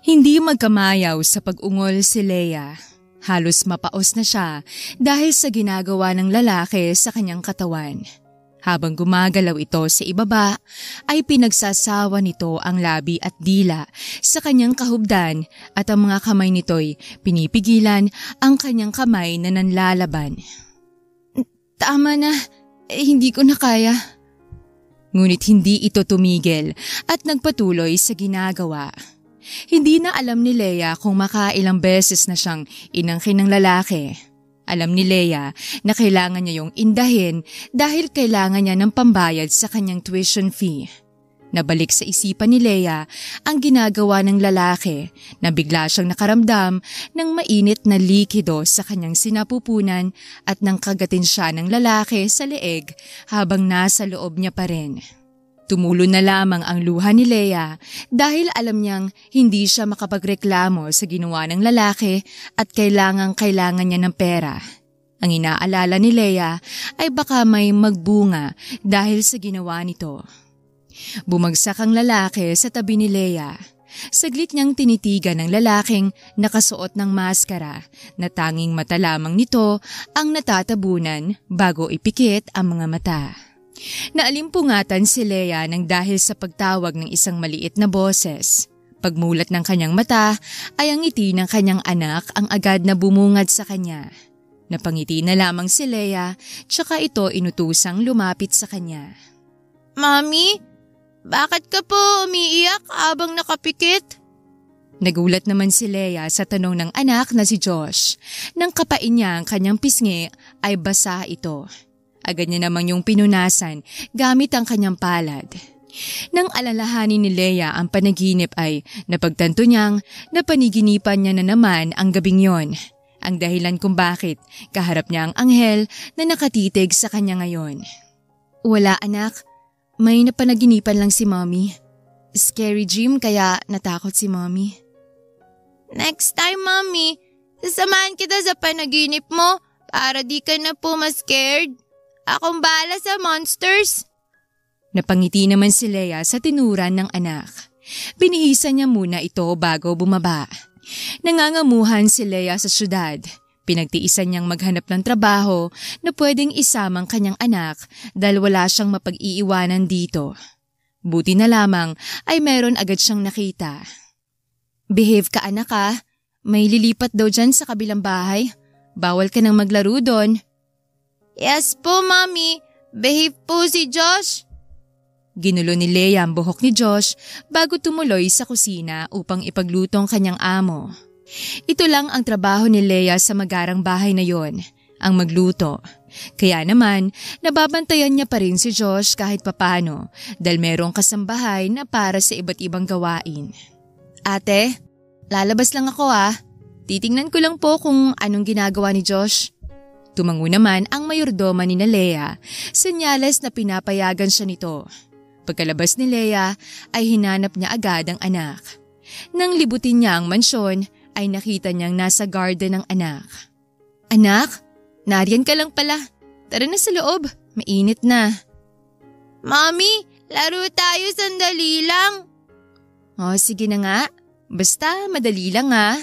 Hindi magkamayaw sa pag-ungol si Leia. Halos mapaos na siya dahil sa ginagawa ng lalaki sa kanyang katawan. Habang gumagalaw ito sa ibaba, ay pinagsasawa nito ang labi at dila sa kanyang kahubdan at ang mga kamay nito'y pinipigilan ang kanyang kamay na nanlalaban. Tama na, hindi ko na kaya. Ngunit hindi ito tumigil at nagpatuloy sa ginagawa. Hindi na alam ni Leia kung makailang beses na siyang inangkin ng lalaki. Alam ni Leia na kailangan niya yung indahin dahil kailangan niya ng pambayad sa kanyang tuition fee. Nabalik sa isipan ni Leia ang ginagawa ng lalaki na bigla siyang nakaramdam ng mainit na likido sa kanyang sinapupunan at nang kagatin siya ng lalaki sa leeg habang nasa loob niya pa rin. Tumulo na lamang ang luha ni Leia dahil alam niyang hindi siya makapagreklamo sa ginawa ng lalaki at kailangan niya ng pera. Ang inaalala ni Leia ay baka may magbunga dahil sa ginawa nito. Bumagsak ang lalaki sa tabi ni Leia. Saglit niyang tinitigan ng lalaking nakasuot ng maskara na tanging mata lamang nito ang natatabunan bago ipikit ang mga mata. Naalimpungatan si Leia nang dahil sa pagtawag ng isang maliit na boses. Pagmulat ng kanyang mata ay ang ngiti ng kanyang anak ang agad na bumungad sa kanya. Napangiti na lamang si Leia tsaka ito inutusang lumapit sa kanya. Mami, bakit ka po umiiyak habang nakapikit? Nagulat naman si Leia sa tanong ng anak na si Josh. Nang kapain niya ang kanyang pisngi ay basa ito. Agad niya namang yung pinunasan gamit ang kanyang palad. Nang alalahanin ni Leia ang panaginip ay napagtanto niyang napaniginipan niya na naman ang gabing yon. Ang dahilan kung bakit kaharap niya ang anghel na nakatitig sa kanya ngayon. Wala anak, may napanaginipan lang si Mommy. Scary dream kaya natakot si Mommy. Next time Mommy, sasamahan kita sa panaginip mo para di ka na po ma-scared. Akong bahala sa monsters. Napangiti naman si Leia sa tinuran ng anak. Binihisan niya muna ito bago bumaba. Nangangamuhan si Leia sa syudad. Pinagtiisan niyang maghanap ng trabaho na pwedeng isamang kanyang anak dahil wala siyang mapag-iiwanan dito. Buti na lamang ay meron agad siyang nakita. Behave ka anak ha. May lilipat daw dyan sa kabilang bahay. Bawal ka nang maglaro doon. Yes po, Mommy. Behave po si Josh. Ginulo ni Leia ang buhok ni Josh bago tumuloy sa kusina upang ipagluto ang kanyang amo. Ito lang ang trabaho ni Leia sa magarang bahay na yon, ang magluto. Kaya naman, nababantayan niya pa rin si Josh kahit papano dahil merong kasambahay na para sa iba't ibang gawain. Ate, lalabas lang ako ha. Titingnan ko lang po kung anong ginagawa ni Josh. Tumango naman ang mayordoma ni Leia, senyales na pinapayagan siya nito. Pagkalabas ni Leia ay hinanap niya agad ang anak. Nang libutin niya ang mansyon ay nakita niyang nasa garden ang anak. Anak, nariyan ka lang pala. Tara na sa loob, mainit na. Mommy, laro tayo sandali lang. Oh, sige na nga. Basta madali lang ha.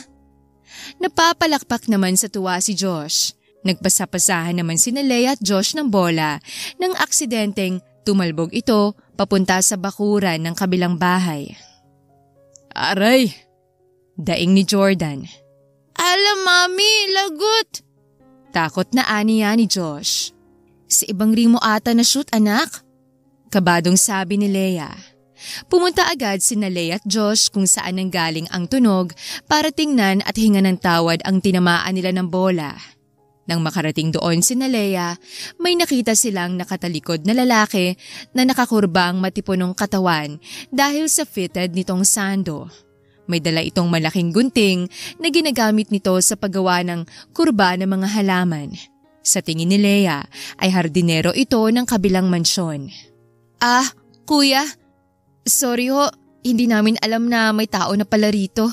Napapalakpak naman sa tuwa si Josh. Nagpasapasahan naman sina Leia at Josh ng bola nang aksidenteng tumalbog ito papunta sa bakuran ng kabilang bahay. Aray! Daing ni Jordan. Alam Mami, lagot! Takot na aniya ni Josh. Sa ibang ring mo ata na shoot anak? Kabadong sabi ni Leia. Pumunta agad sina Leia at Josh kung saan nanggaling ang tunog para tingnan at hingan ng tawad ang tinamaan nila ng bola. Nang makarating doon sina Leia, may nakita silang nakatalikod na lalaki na nakakurbang matipunong katawan dahil sa fitted nitong sando. May dala itong malaking gunting na ginagamit nito sa paggawa ng kurba ng mga halaman. Sa tingin ni Leia ay hardinero ito ng kabilang mansyon. Ah, kuya, sorry ho, hindi namin alam na may tao na pala rito,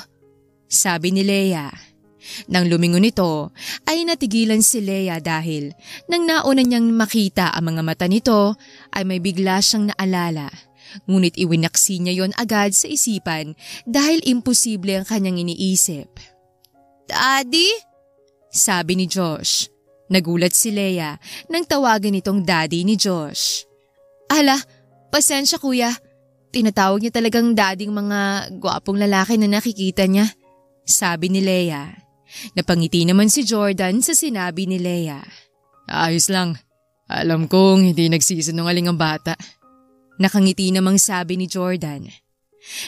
sabi ni Leia. Nang lumingon ito ay natigilan si Leia dahil nang nauna niyang makita ang mga mata nito ay may bigla siyang naalala. Ngunit iwinaksi niya yon agad sa isipan dahil imposible ang kanyang iniisip. "Daddy?" sabi ni Josh. Nagulat si Leia nang tawagan itong daddy ni Josh. "Ala, pasensya kuya. Tinatawag niya talagang dadding mga gwapong lalaki na nakikita niya," sabi ni Leia. Napangiti naman si Jordan sa sinabi ni Leia. "Ayos lang. Alam kong hindi nagsisinungaling ang bata." Nakangiti namang sabi ni Jordan.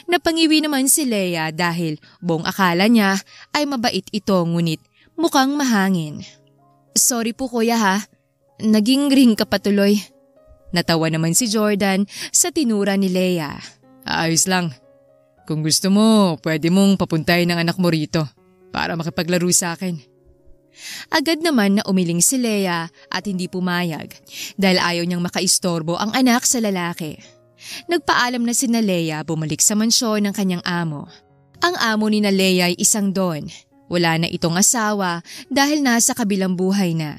Napangiwi naman si Leia dahil buong akala niya ay mabait ito ngunit mukhang mahangin. "Sorry po kuya ha, naging ring ka patuloy." Natawa naman si Jordan sa tinura ni Leia. "Ayos lang. Kung gusto mo, pwede mong papuntahin ang anak mo rito para makipaglaro sa akin." Agad naman na umiling si Leia at hindi pumayag dahil ayaw niyang makaistorbo ang anak sa lalaki. Nagpaalam na sina Leia bumalik sa mansyon ng kanyang amo. Ang amo ni na Leia ay isang don. Wala na itong asawa dahil nasa kabilang buhay na.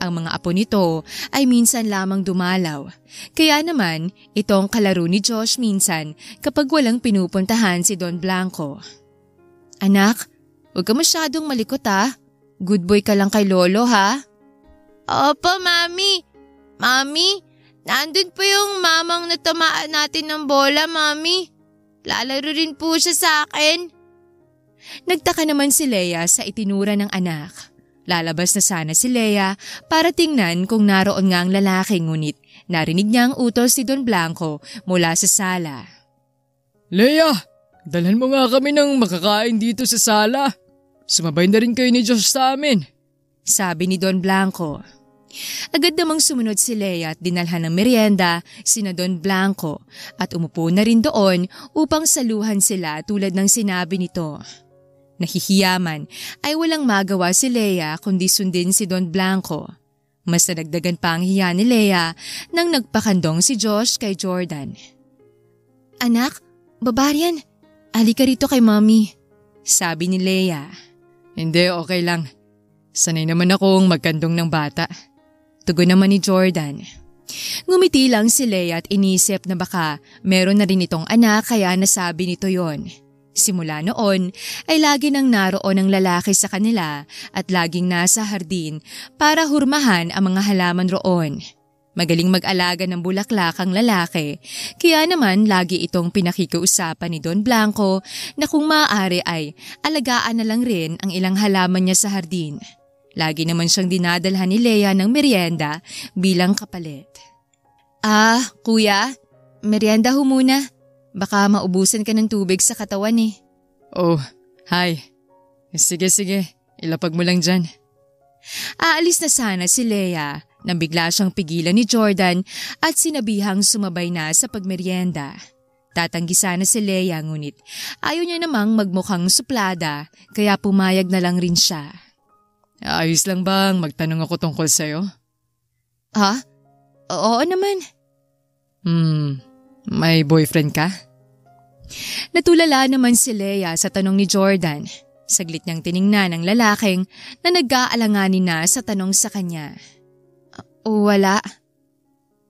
Ang mga apo nito ay minsan lamang dumalaw. Kaya naman itong kalaro ni Josh minsan kapag walang pinupuntahan si Don Blanco. "Anak, huwag ka masyadong malikot ha. Good boy ka lang kay Lolo ha?" "Opo, Mami. Mami, nandun po yung mamang natamaan natin ng bola, Mami. Lalaro rin po siya sa akin." Nagtaka naman si Leia sa itinura ng anak. Lalabas na sana si Leia para tingnan kung naroon nga ang lalaki ngunit narinig niya ang utos ni Don Blanco mula sa sala. "Leia, dalhan mo nga kami ng makakain dito sa sala. Sumabay na rin kayo ni Josh sa amin," sabi ni Don Blanco. Agad namang sumunod si Leia at dinalhan ng merienda sina Don Blanco at umupo na rin doon upang saluhan sila tulad ng sinabi nito. Nahihiyaman ay walang magawa si Leia kundi sundin si Don Blanco. Mas nadagdagan pa ang hiya ni Leia nang nagpakandong si Josh kay Jordan. "Anak, barbarian, halika rito kay Mommy," sabi ni Leia. "Hindi, okay lang. Sanay naman akong magkandong ng bata," tugon naman ni Jordan. Ngumiti lang si Leia at inisip na baka meron na rin itong anak kaya nasabi nito yon. Simula noon ay lagi nang naroon ang lalaki sa kanila at laging nasa hardin para hurmahan ang mga halaman roon. Magaling mag-alaga ng bulaklak ang lalaki, kaya naman lagi itong pinakikiusapan ni Don Blanco na kung maaari ay alagaan na lang rin ang ilang halaman niya sa hardin. Lagi naman siyang dinadalhan ni Leia ng merienda bilang kapalit. Kuya, merienda ho muna. Baka maubusan ka ng tubig sa katawan eh." "Oh, hi. Sige, ilapag mo lang dyan." Aalis na sana si Leia nang bigla siyang pigilan ni Jordan at sinabihang sumabay na sa pagmeryenda. Tatanggi sana si Leia ngunit ayaw niya namang magmukhang suplada kaya pumayag na lang rin siya. "Ayos lang bang magtanong ako tungkol sa'yo?" "Ha? Oo naman." May boyfriend ka?" Natulala naman si Leia sa tanong ni Jordan. Saglit niyang tiningnan ang lalaking na nag-aalanganin na sa tanong sa kanya. "Wala."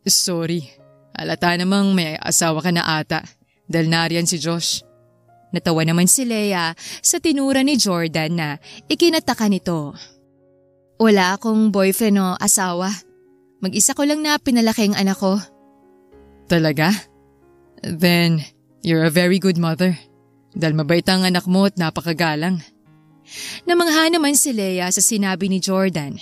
"Sorry, halata namang may asawa ka na ata dahil nariyan si Josh." Natawa naman si Leia sa tinura ni Jordan na ikinataka nito. "Wala akong boyfriend o asawa. Mag-isa ko lang na pinalaking anak ko." "Talaga? Then, you're a very good mother. Dahil mabait ang anak mo at napakagalang." Namangha naman si Leia sa sinabi ni Jordan.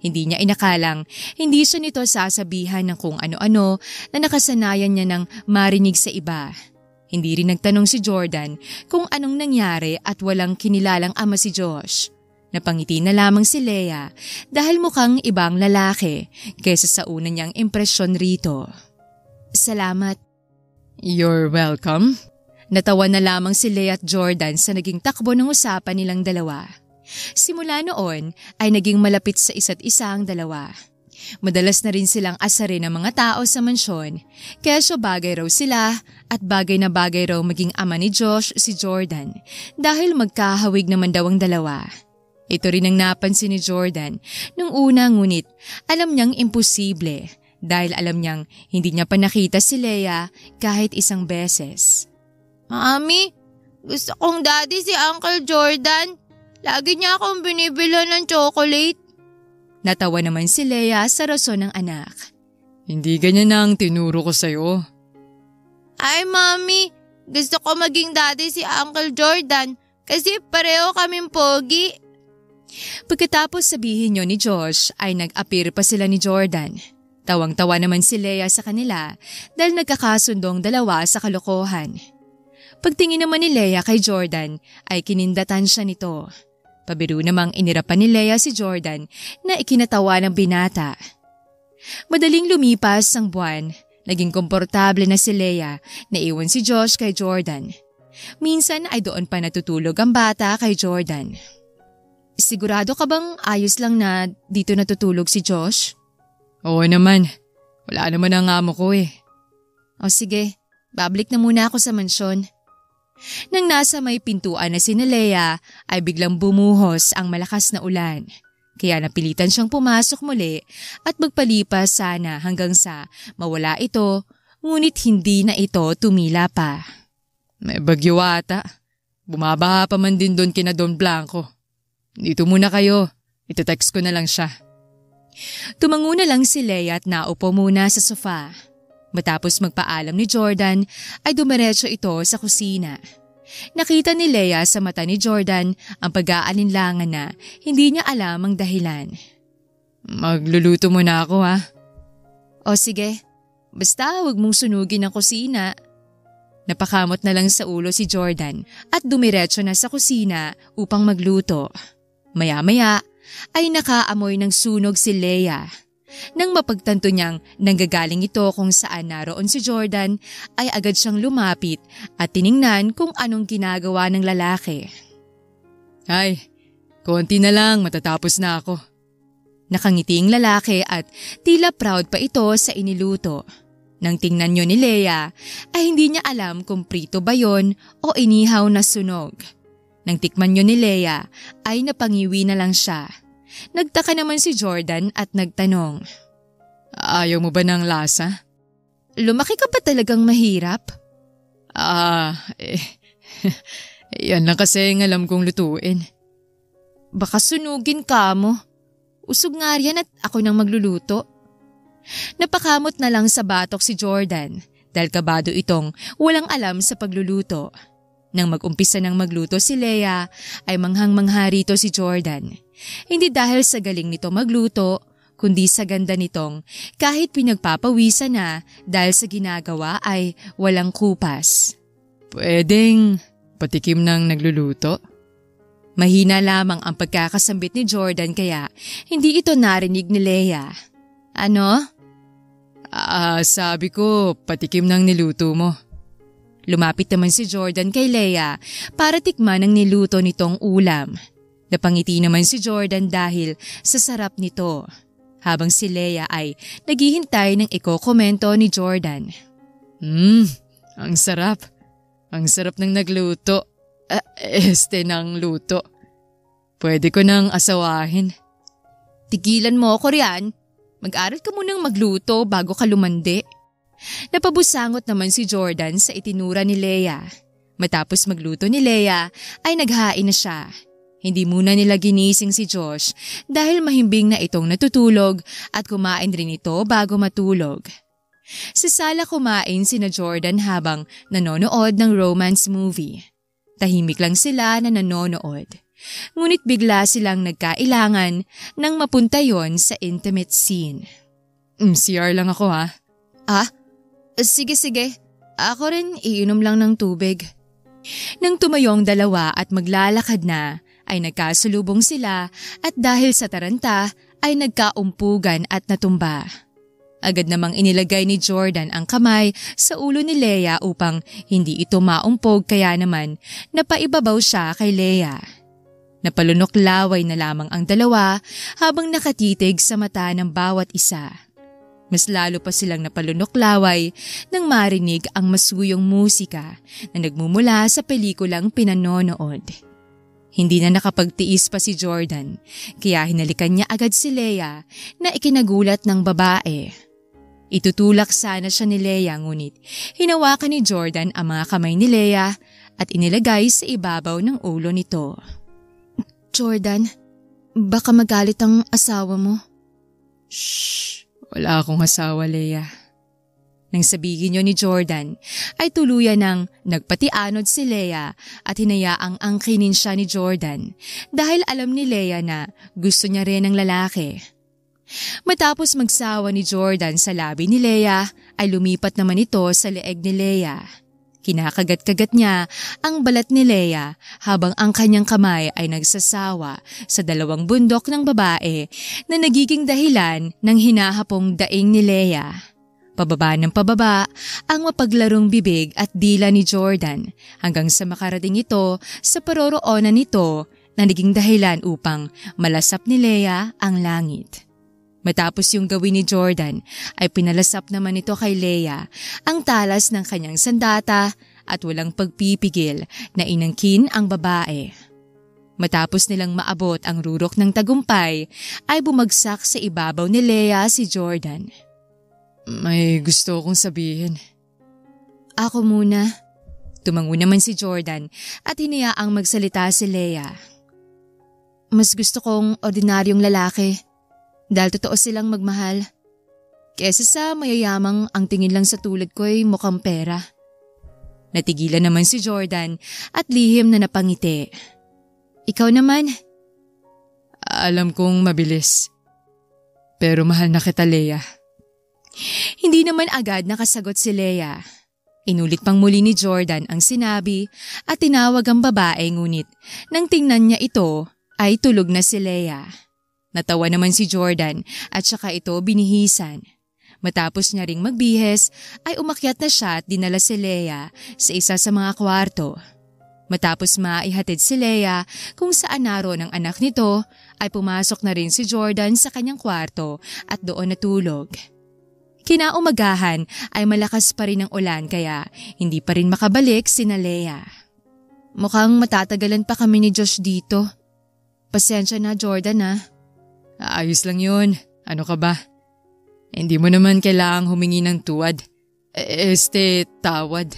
Hindi niya inakalang hindi siya nito sasabihan ng kung ano-ano na nakasanayan niya ng marinig sa iba. Hindi rin nagtanong si Jordan kung anong nangyari at walang kinilalang ama si Josh. Napangiti na lamang si Leia dahil mukhang ibang lalaki kaysa sa una niyang impresyon rito. "Salamat." "You're welcome." Natawa na lamang si Leia at Jordan sa naging takbo ng usapan nilang dalawa. Simula noon ay naging malapit sa isa't isa ang dalawa. Madalas na rin silang asarin ng mga tao sa mansyon, kaya bagay raw sila at bagay na bagay raw maging ama ni Josh si Jordan dahil magkahawig naman daw ang dalawa. Ito rin ang napansin ni Jordan nung una ngunit alam niyang imposible dahil alam niyang hindi niya pa nakita si Leia kahit isang beses. Mami, gusto kong daddy si Uncle Jordan. Lagi niya akong binibilhan ng chocolate. Natawa naman si Leia sa rason ng anak. Hindi ganyan ang tinuro ko sa'yo. Ay mami, gusto ko maging daddy si Uncle Jordan kasi pareho kaming pogi. Pagkatapos sabihin niyo ni Josh ay nag-appear pa sila ni Jordan. Tawang-tawa naman si Leia sa kanila dahil nagkakasundong dalawa sa kalokohan. Pagtingin naman ni Leia kay Jordan ay kinindatan siya nito. Pabiru namang inirapan ni Leia si Jordan na ikinatawa ng binata. Madaling lumipas ang buwan, naging komportable na si Leia na iwan si Josh kay Jordan. Minsan ay doon pa natutulog ang bata kay Jordan. Sigurado ka bang ayos lang na dito natutulog si Josh? Oo naman. Wala naman ang amo ko eh. O sige, babalik na muna ako sa mansyon. Nang nasa may pintuan na si Leia ay biglang bumuhos ang malakas na ulan. Kaya napilitan siyang pumasok muli at magpalipas sana hanggang sa mawala ito, ngunit hindi na ito tumila pa. May bagyo ata. Bumabaha pa man din doon kina Don Blanco. Dito muna kayo. Itetext ko na lang siya. Tumango na lang si Leia at naupo muna sa sofa. Matapos magpaalam ni Jordan ay dumiretso ito sa kusina. Nakita ni Leia sa mata ni Jordan ang pag-aalinlangan na hindi niya alam ang dahilan. Magluluto muna ako ha. O sige, basta huwag mong sunugin ang kusina. Napakamot na lang sa ulo si Jordan at dumiretso na sa kusina upang magluto. Maya-maya ay nakaamoy ng sunog si Leia. Nang mapagtanto niyang nanggagaling ito kung saan naroon si Jordan, ay agad siyang lumapit at tiningnan kung anong ginagawa ng lalaki. Ay, konti na lang matatapos na ako. Nakangiti ang lalaki at tila proud pa ito sa iniluto. Nang tingnan niyo ni Leia, ay hindi niya alam kung prito ba yon o inihaw na sunog. Nang tikman niyo ni Leia, ay napangiwi na lang siya. Nagtaka naman si Jordan at nagtanong. Ayaw mo ba ng lasa? Lumaki ka ba talagang mahirap? Yan lang kasi ang alam kong lutuin. Baka sunugin ka mo. Usog nga riyan at ako nang magluluto. Napakamot na lang sa batok si Jordan dahil kabado itong walang alam sa pagluluto. Nang mag-umpisa ng magluto si Leia ay manghang-mangha rito si Jordan. Hindi dahil sa galing nito magluto, kundi sa ganda nitong kahit pinagpapawisan na dahil sa ginagawa ay walang kupas. Pwedeng patikim ng nagluluto? Mahina lamang ang pagkakasambit ni Jordan kaya hindi ito narinig ni Leia. Ano? Sabi ko patikim ng niluto mo. Lumapit naman si Jordan kay Leia para tikman ang niluto nitong ulam. Napangiti naman si Jordan dahil sa sarap nito. Habang si Leia ay naghihintay ng iko-komento ni Jordan. Ang sarap. Ang sarap ng nagluto. Ng luto. Pwede ko nang asawahin. Tigilan mo ako riyan. Mag-aral ka munang magluto bago ka lumandi. Napabusangot naman si Jordan sa itinura ni Leia. Matapos magluto ni Leia ay naghain na siya. Hindi muna nila ginising si Josh dahil mahimbing na itong natutulog at kumain rin ito bago matulog. Sa sala kumain sina Jordan habang nanonood ng romance movie. Tahimik lang sila na nanonood. Ngunit bigla silang nagkailangan nang mapunta yon sa intimate scene. CR lang ako ha. Sige. Ako rin iinom lang ng tubig. Nang tumayong dalawa at maglalakad na, ay nagkasulubong sila at dahil sa taranta ay nagkaumpugan at natumba. Agad namang inilagay ni Jordan ang kamay sa ulo ni Leia upang hindi ito maumpog kaya naman napaibabaw siya kay Leia. Napalunok laway na lamang ang dalawa habang nakatitig sa mata ng bawat isa. Mas lalo pa silang napalunok laway nang marinig ang masuyong musika na nagmumula sa pelikulang pinanonood. Hindi na nakapagtiis pa si Jordan kaya hinalikan niya agad si Leia na ikinagulat ng babae. Itutulak sana siya ni Leia ngunit hinawakan ni Jordan ang mga kamay ni Leia at inilagay sa ibabaw ng ulo nito. Jordan, baka magalit ang asawa mo. Shh! Wala akong asawa, Leia. Nang sabihin niyo ni Jordan, ay tuluyan ng nagpatianod si Leia at hinayaang angkinin siya ni Jordan dahil alam ni Leia na gusto niya rin ng lalaki. Matapos magsawa ni Jordan sa labi ni Leia, ay lumipat naman ito sa leeg ni Leia. Kinakagat-kagat niya ang balat ni Leia habang ang kanyang kamay ay nagsasawa sa dalawang bundok ng babae na nagiging dahilan ng hinahapong daing ni Leia. Pababa ng pababa ang mapaglarong bibig at dila ni Jordan hanggang sa makarating ito sa paroroonan nito na naging dahilan upang malasap ni Leia ang langit. Matapos yung gawin ni Jordan ay pinalasap naman ito kay Leia ang talas ng kanyang sandata at walang pagpipigil na inangkin ang babae. Matapos nilang maabot ang rurok ng tagumpay ay bumagsak sa ibabaw ni Leia si Jordan. May gusto kong sabihin. Ako muna. Tumango naman si Jordan at hinayaang magsalita si Leia. Mas gusto kong ordinaryong lalaki. Dahil totoo silang magmahal. Kesa sa mayayamang ang tingin lang sa tulad ko'y mukhang pera. Natigilan naman si Jordan at lihim na napangiti. Ikaw naman? Alam kong mabilis. Pero mahal na kita, Leia. Hindi naman agad nakasagot si Leia. Inulit pang muli ni Jordan ang sinabi at tinawag ang babae ngunit nang tingnan niya ito ay tulog na si Leia. Natawa naman si Jordan at saka ito binihisan. Matapos niya ring magbihes ay umakyat na siya at dinala si Leia sa isa sa mga kwarto. Matapos maihatid si Leia kung saan naroon ang anak nito ay pumasok na rin si Jordan sa kanyang kwarto at doon natulog. Kinaumagahan ay malakas pa rin ang ulan kaya hindi pa rin makabalik sina Leia. Mukhang matatagalan pa kami ni Josh dito. Pasensya na Jordan ah. Ayos lang yun. Ano ka ba? Hindi mo naman kailangang humingi ng tuwad. Tawad.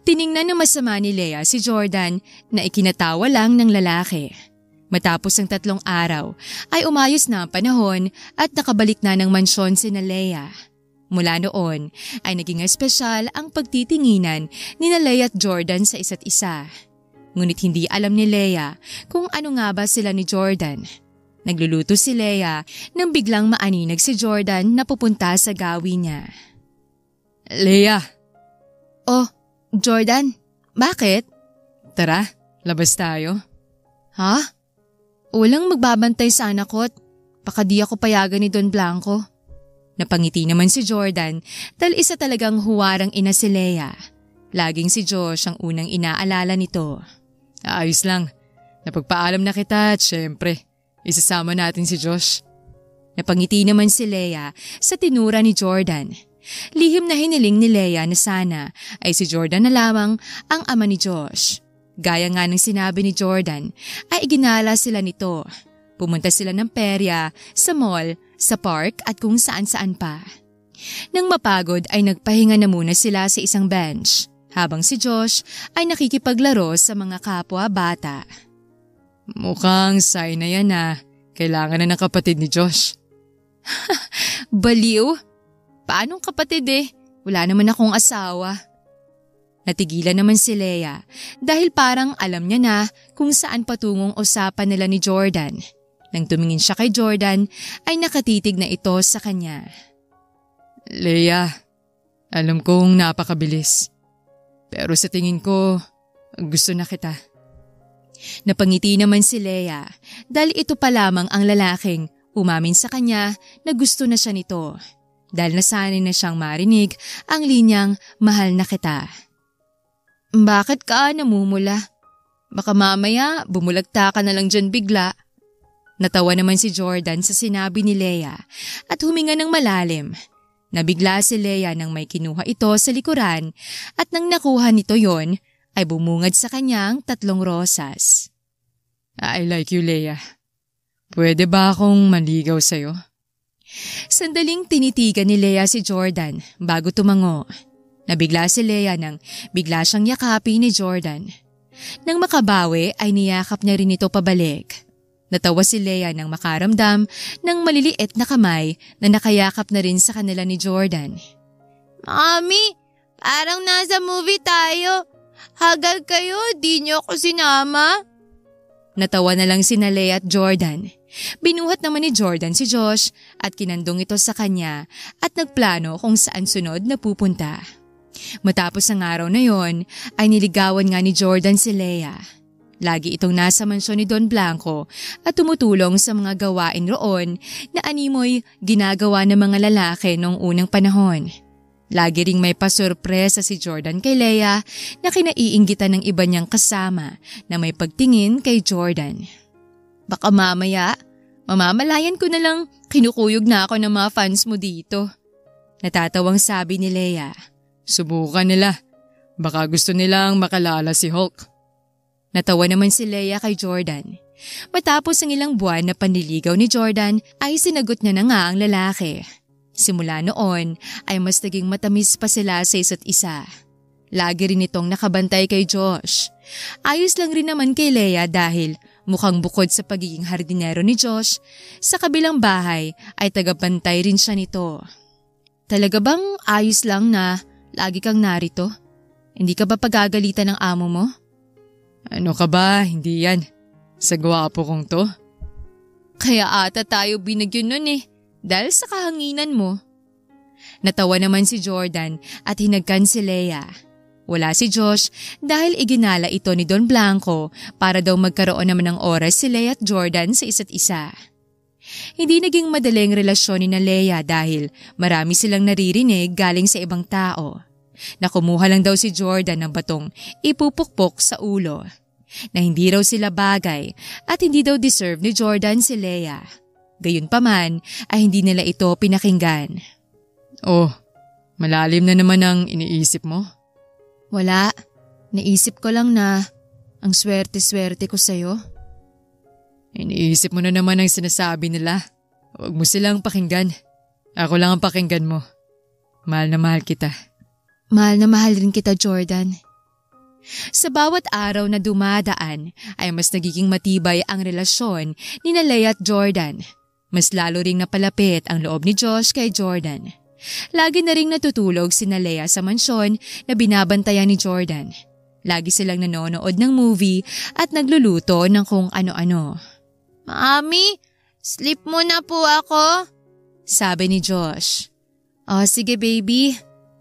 Tiningnan ng masama ni Leia si Jordan na ikinatawa lang ng lalaki. Matapos ang 3 araw ay umayos na ang panahon at nakabalik na ng mansyon sina Leia. Mula noon ay naging espesyal ang pagtitinginan ni Leia at Jordan sa isa't isa. Ngunit hindi alam ni Leia kung ano nga ba sila ni Jordan. Nagluluto si Leia nang biglang maaninag si Jordan na pupunta sa gawi niya. Leia! Oh, Jordan, bakit? Tara, labas tayo. Ha? Walang magbabantay sa anak ko at baka di ako payagan ni Don Blanco. Napangiti naman si Jordan dahil isa talagang huwarang ina si Leia. Laging si Josh ang unang inaalala nito. Ayos lang. Napagpaalam na kita at syempre, isasama natin si Josh. Napangiti naman si Leia sa tinura ni Jordan. Lihim na hiniling ni Leia na sana ay si Jordan na lamang ang ama ni Josh. Gaya nga ng sinabi ni Jordan ay iginala sila nito. Pumunta sila ng perya, sa mall, sa park at kung saan-saan pa. Nang mapagod ay nagpahinga na muna sila sa isang bench habang si Josh ay nakikipaglaro sa mga kapwa bata. Mukhang sign na yan na kailangan na ng kapatid ni Josh. Baliw? Paanong kapatid eh? Wala naman akong asawa. Natigilan naman si Leia dahil parang alam niya na kung saan patungong usapan nila ni Jordan. Nang tumingin siya kay Jordan ay nakatitig na ito sa kanya. Leia, alam kong napakabilis. Pero sa tingin ko, gusto na kita. Napangiti naman si Leia dahil ito pa lamang ang lalaking umamin sa kanya na gusto na siya nito. Dahil nasanay na siyang marinig ang linyang mahal na kita. Bakit ka namumula? Baka mamaya bumulagta ka na lang dyan bigla. Natawa naman si Jordan sa sinabi ni Leia at huminga ng malalim. Nabigla si Leia nang may kinuha ito sa likuran at nang nakuha nito yon ay bumungad sa kanyang 3 rosas. I like you, Leia. Pwede ba akong maligaw sa'yo? Sandaling tinitigan ni Leia si Jordan bago tumango. Nabigla si Leia nang bigla siyang yakapin ni Jordan. Nang makabawi ay niyakap niya rin ito pabalik. Natawa si Leia nang makaramdam ng maliliit na kamay na nakayakap na rin sa kanila ni Jordan. Mami, parang nasa movie tayo. Hagal kayo, di niyo ako sinama. Natawa na lang sina Leia at Jordan. Binuhat naman ni Jordan si Josh at kinandong ito sa kanya at nagplano kung saan sunod na pupunta. Matapos ang araw na yon ay niligawan nga ni Jordan si Leia. Lagi itong nasa mansyon ni Don Blanco at tumutulong sa mga gawain roon na animoy ginagawa ng mga lalaki noong unang panahon. Lagi ring may pasurpresa si Jordan kay Leia na kinaiinggitan ng iba niyang kasama na may pagtingin kay Jordan. Baka mamaya, mamamalayan ko na lang kinukuyog na ako ng mga fans mo dito. Natatawang sabi ni Leia. Subukan nila. Baka gusto nilang makalala si Hulk. Natawa naman si Leia kay Jordan. Matapos ang ilang buwan na panliligaw ni Jordan ay sinagot niya na nga ang lalaki. Simula noon ay mas naging matamis pa sila sa isa't isa. Lagi rin itong nakabantay kay Josh. Ayos lang rin naman kay Leia dahil mukhang bukod sa pagiging hardinero ni Josh, sa kabilang bahay ay tagabantay rin siya nito. Talaga bang ayos lang na lagi kang narito? Hindi ka ba pagagalitan ng amo mo? Ano ka ba? Hindi yan. Sa gwapo kong to. Kaya ata tayo binagyan nun dahil sa kahanginan mo. Natawa naman si Jordan at hinagkan si Leia. Wala si Josh dahil iginala ito ni Don Blanco para daw magkaroon naman ng oras si Leia at Jordan sa isa't isa. Hindi naging madaling relasyon ni na Leia dahil marami silang naririnig galing sa ibang tao. Nakumuha lang daw si Jordan ng batong ipupukpok sa ulo. Na hindi raw sila bagay at hindi daw deserve ni Jordan si Leia. Gayunpaman ay hindi nila ito pinakinggan. Oh, malalim na naman ang iniisip mo? Wala. Naisip ko lang na ang swerte-swerte ko sa'yo. Iniisip mo na naman ang sinasabi nila. Huwag mo silang pakinggan. Ako lang ang pakinggan mo. Mahal na mahal kita. Mahal na mahal rin kita, Jordan. Sa bawat araw na dumadaan ay mas nagiging matibay ang relasyon ni na Leia at Jordan. Mas lalo ring napalapit ang loob ni Josh kay Jordan. Lagi na ring natutulog si na Leia sa mansyon na binabantayan ni Jordan. Lagi silang nanonood ng movie at nagluluto ng kung ano-ano. Mami, sleep muna po ako. Sabi ni Josh. Oh, sige baby.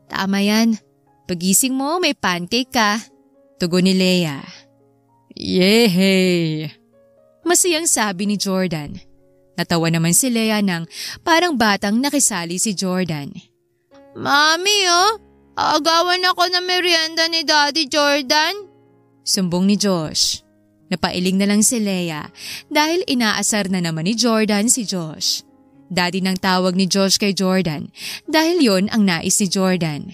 Tama yan. Pagising mo, may pancake ka. Tugon ni Leia. Yehey! Masayang sabi ni Jordan. Natawa naman si Leia nang parang batang nakisali si Jordan. Mami aagawan ako ng merienda ni Daddy Jordan. Sumbong ni Josh. Napailing na lang si Leia dahil inaasar na naman ni Jordan si Josh. Daddy nang tawag ni Josh kay Jordan dahil yon ang nais ni Jordan.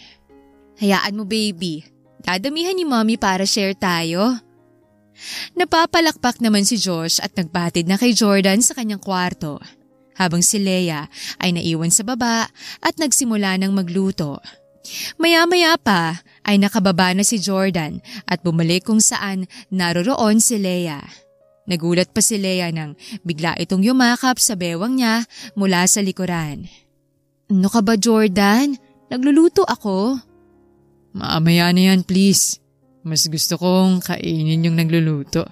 Hayaan mo baby, dadamihan ni Mommy para share tayo. Napapalakpak naman si Josh at nagbatid na kay Jordan sa kanyang kwarto. Habang si Leia ay naiwan sa baba at nagsimula ng magluto. Maya-maya pa ay nakababa na si Jordan at bumalik kung saan naroroon si Leia. Nagulat pa si Leia nang bigla itong yumakap sa bewang niya mula sa likuran. Ano ka ba Jordan? Nagluluto ako. Mamaya na yan please. Mas gusto kong kainin yung nagluluto.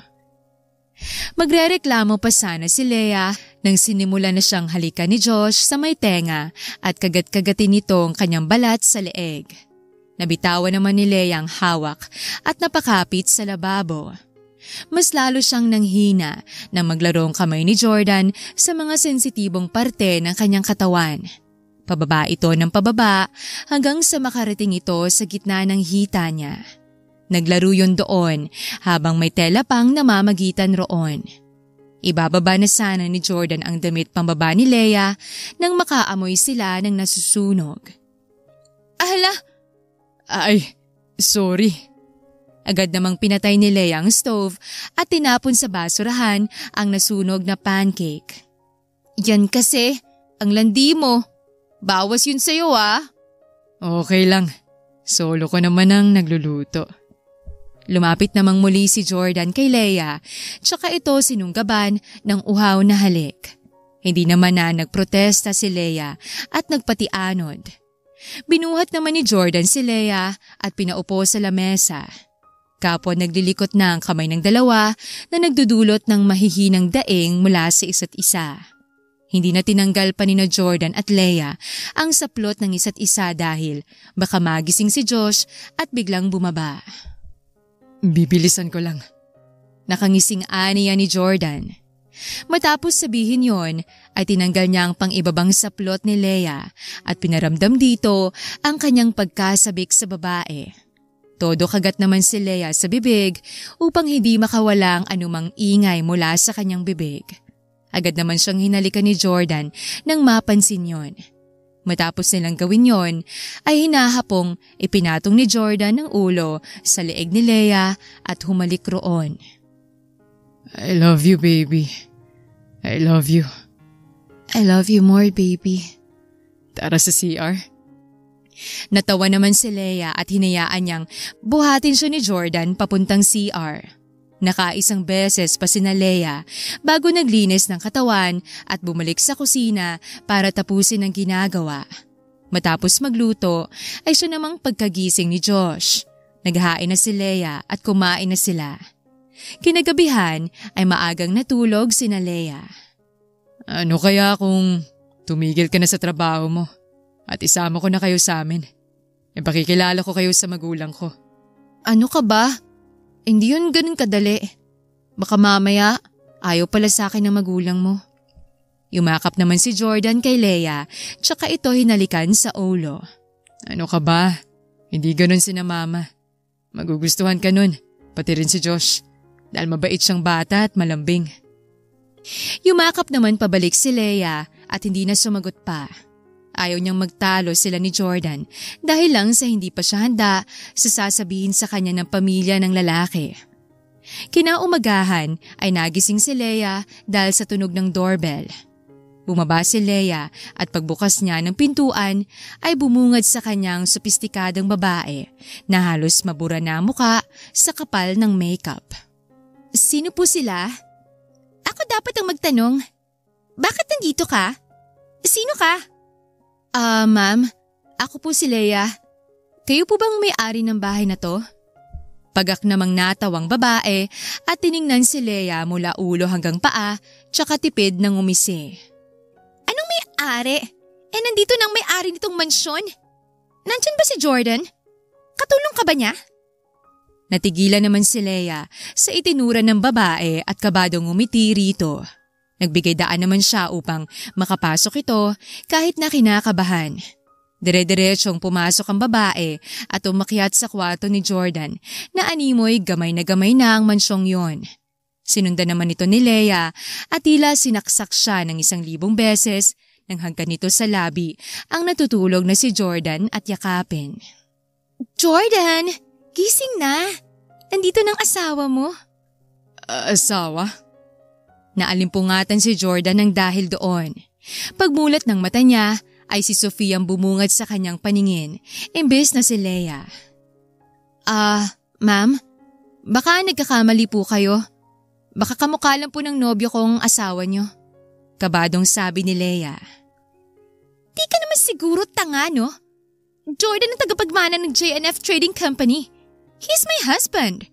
Magrereklamo pa sana si Leia nang sinimula na siyang halikan ni Josh sa may tenga at kagat-kagatin nitong kanyang balat sa leeg. Nabitawan naman ni Leia ang hawak at napakapit sa lababo. Mas lalo siyang nanghina na maglarong kamay ni Jordan sa mga sensitibong parte ng kanyang katawan. Pababa ito ng pababa hanggang sa makarating ito sa gitna ng hita niya. Naglaro yun doon habang may tela pang namamagitan roon. Ibababa na sana ni Jordan ang damit pambaba ni Leia nang makaamoy sila ng nasusunog. Ahala! Ay, sorry. Agad namang pinatay ni Leia ang stove at tinapon sa basurahan ang nasunog na pancake. Yan kasi, Ang landi mo. Bawas yun sa'yo ah. Okay lang. Solo ko naman ang nagluluto. Lumapit namang muli si Jordan kay Leia, tsaka ito sinunggaban ng uhaw na halik. Hindi naman na nagprotesta si Leia at nagpatianod. Binuhat naman ni Jordan si Leia at pinaupo sa lamesa. Kapwa naglilikot na ang kamay ng dalawa na nagdudulot ng mahihinang daing mula sa isa't isa. Hindi na tinanggal pa ni na Jordan at Leia ang saplot ng isa't isa dahil baka magising si Josh at biglang bumaba. Bibilisan ko lang. Nakangising aniya ni Jordan. Matapos sabihin yon ay tinanggal niya ang pang-ibabang saplot ni Leia at pinaramdam dito ang kanyang pagkasabik sa babae. Todo kagat naman si Leia sa bibig upang hindi makawalang anumang ingay mula sa kanyang bibig. Agad naman siyang hinalikan ni Jordan nang mapansin yon. Matapos nilang gawin yon, ay hinahapong ipinatong ni Jordan ang ulo sa leeg ni Leia at humalik roon. I love you, baby. I love you. I love you more, baby. Tara sa CR. Natawa naman si Leia at hinayaan niyang buhatin siya ni Jordan papuntang CR. Nakaisang beses pa sina Leia bago naglinis ng katawan at bumalik sa kusina para tapusin ang ginagawa. Matapos magluto ay siya namang pagkagising ni Josh. Naghain na si Leia at kumain na sila. Kinagabihan ay maagang natulog sina Leia. Ano kaya kung tumigil ka na sa trabaho mo at isama ko na kayo sa amin? Ipakikilala ko kayo sa magulang ko. Ano ka ba? Hindi yun ganun kadali. Baka mamaya ayaw pala sa akin ng magulang mo. Yumakap naman si Jordan kay Leia tsaka ito hinalikan sa ulo. Ano ka ba? Hindi ganun sina mama. Magugustuhan ka nun, pati rin si Josh. Dahil mabait siyang bata at malambing. Yumakap naman pabalik si Leia at hindi na sumagot pa. Ayaw niyang magtalo sila ni Jordan dahil lang sa hindi pa siya handa sa sasabihin sa kanya ng pamilya ng lalaki. Kinaumagahan ay nagising si Leia dahil sa tunog ng doorbell. Bumaba si Leia at pagbukas niya ng pintuan ay bumungad sa kanyang sopistikadong babae na halos mabura na ang muka sa kapal ng makeup. Sino po sila? Ako dapat ang magtanong. Bakit nandito ka? Sino ka? Ma'am, ako po si Leia. Kayo po bang may-ari ng bahay na to? Pagak namang natawang babae at tiningnan si Leia mula ulo hanggang paa tsaka tipid ng umisi. Anong may-ari? Nandito nang may-ari nitong mansyon? Nandyan ba si Jordan? Katulong ka ba niya? Natigilan naman si Leia sa itinura ng babae at kabadong umiti rito. Nagbigay daan naman siya upang makapasok ito kahit na kinakabahan. Dire-diretsong pumasok ang babae at umakyat sa kwarto ni Jordan na animoy gamay na ang mansyong yon. Sinundan naman ito ni Leia at tila sinaksak siya ng 1,000 beses nang hanggang nito sa labi ang natutulog na si Jordan at yakapin. Jordan! Gising na! Nandito ng asawa mo. Asawa? Naalimpungatan si Jordan ng dahil doon. Pagmulat ng mata niya ay si Sofia ang bumungad sa kanyang paningin, imbes na si Leia. Ma'am, baka nagkakamali po kayo. Baka kamukha lang po ng nobyo kong asawa niyo. Kabadong sabi ni Leia. Di ka naman siguro tanga, no? Jordan ang tagapagmana ng JNF Trading Company. He's my husband.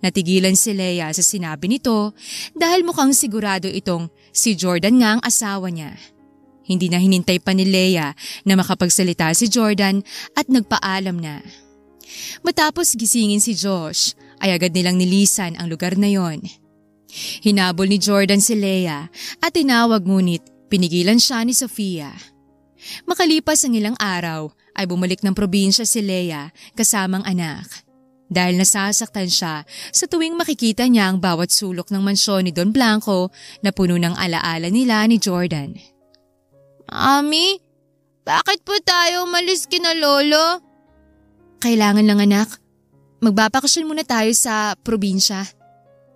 Natigilan si Leia sa sinabi nito dahil mukhang sigurado itong si Jordan nga ang asawa niya. Hindi na hinintay pa ni Leia na makapagsalita si Jordan at nagpaalam na. Matapos gisingin si Josh ay agad nilang nilisan ang lugar na yon. Hinabol ni Jordan si Leia at tinawag ngunit pinigilan siya ni Sofia. Makalipas ang ilang araw ay bumalik ng probinsya si Leia kasamang anak. Dahil nasasaktan siya sa tuwing makikita niya ang bawat sulok ng mansyon ni Don Blanco na puno ng alaala nila ni Jordan. Mami, bakit po tayo umalis kina Lolo? Kailangan lang anak. Magbabakasyon muna tayo sa probinsya.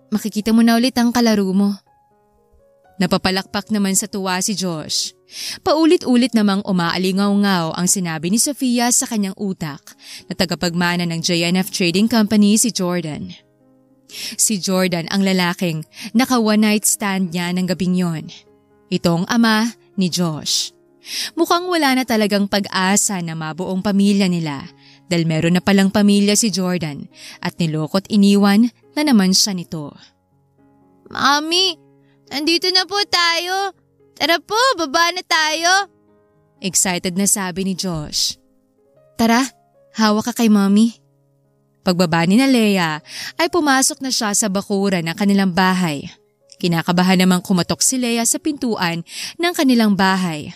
Makikita mo na ulit ang kalaro mo. Napapalakpak naman sa tuwa si Josh. Paulit-ulit namang umaalingaw-ngaw ang sinabi ni Sofia sa kanyang utak na tagapagmana ng JNF Trading Company si Jordan. Si Jordan ang lalaking naka one night stand niya ng gabing yon. Itong ama ni Josh. Mukhang wala na talagang pag-asa na mabuong pamilya nila dahil meron na palang pamilya si Jordan at nilokot iniwan na naman siya nito. Mami, nandito na po tayo. Tara po, baba na tayo. Excited na sabi ni Josh. Tara, hawak ka kay Mommy. Pagbaba ni na Leia ay pumasok na siya sa bakuran ng kanilang bahay. Kinakabahan namang kumatok si Leia sa pintuan ng kanilang bahay.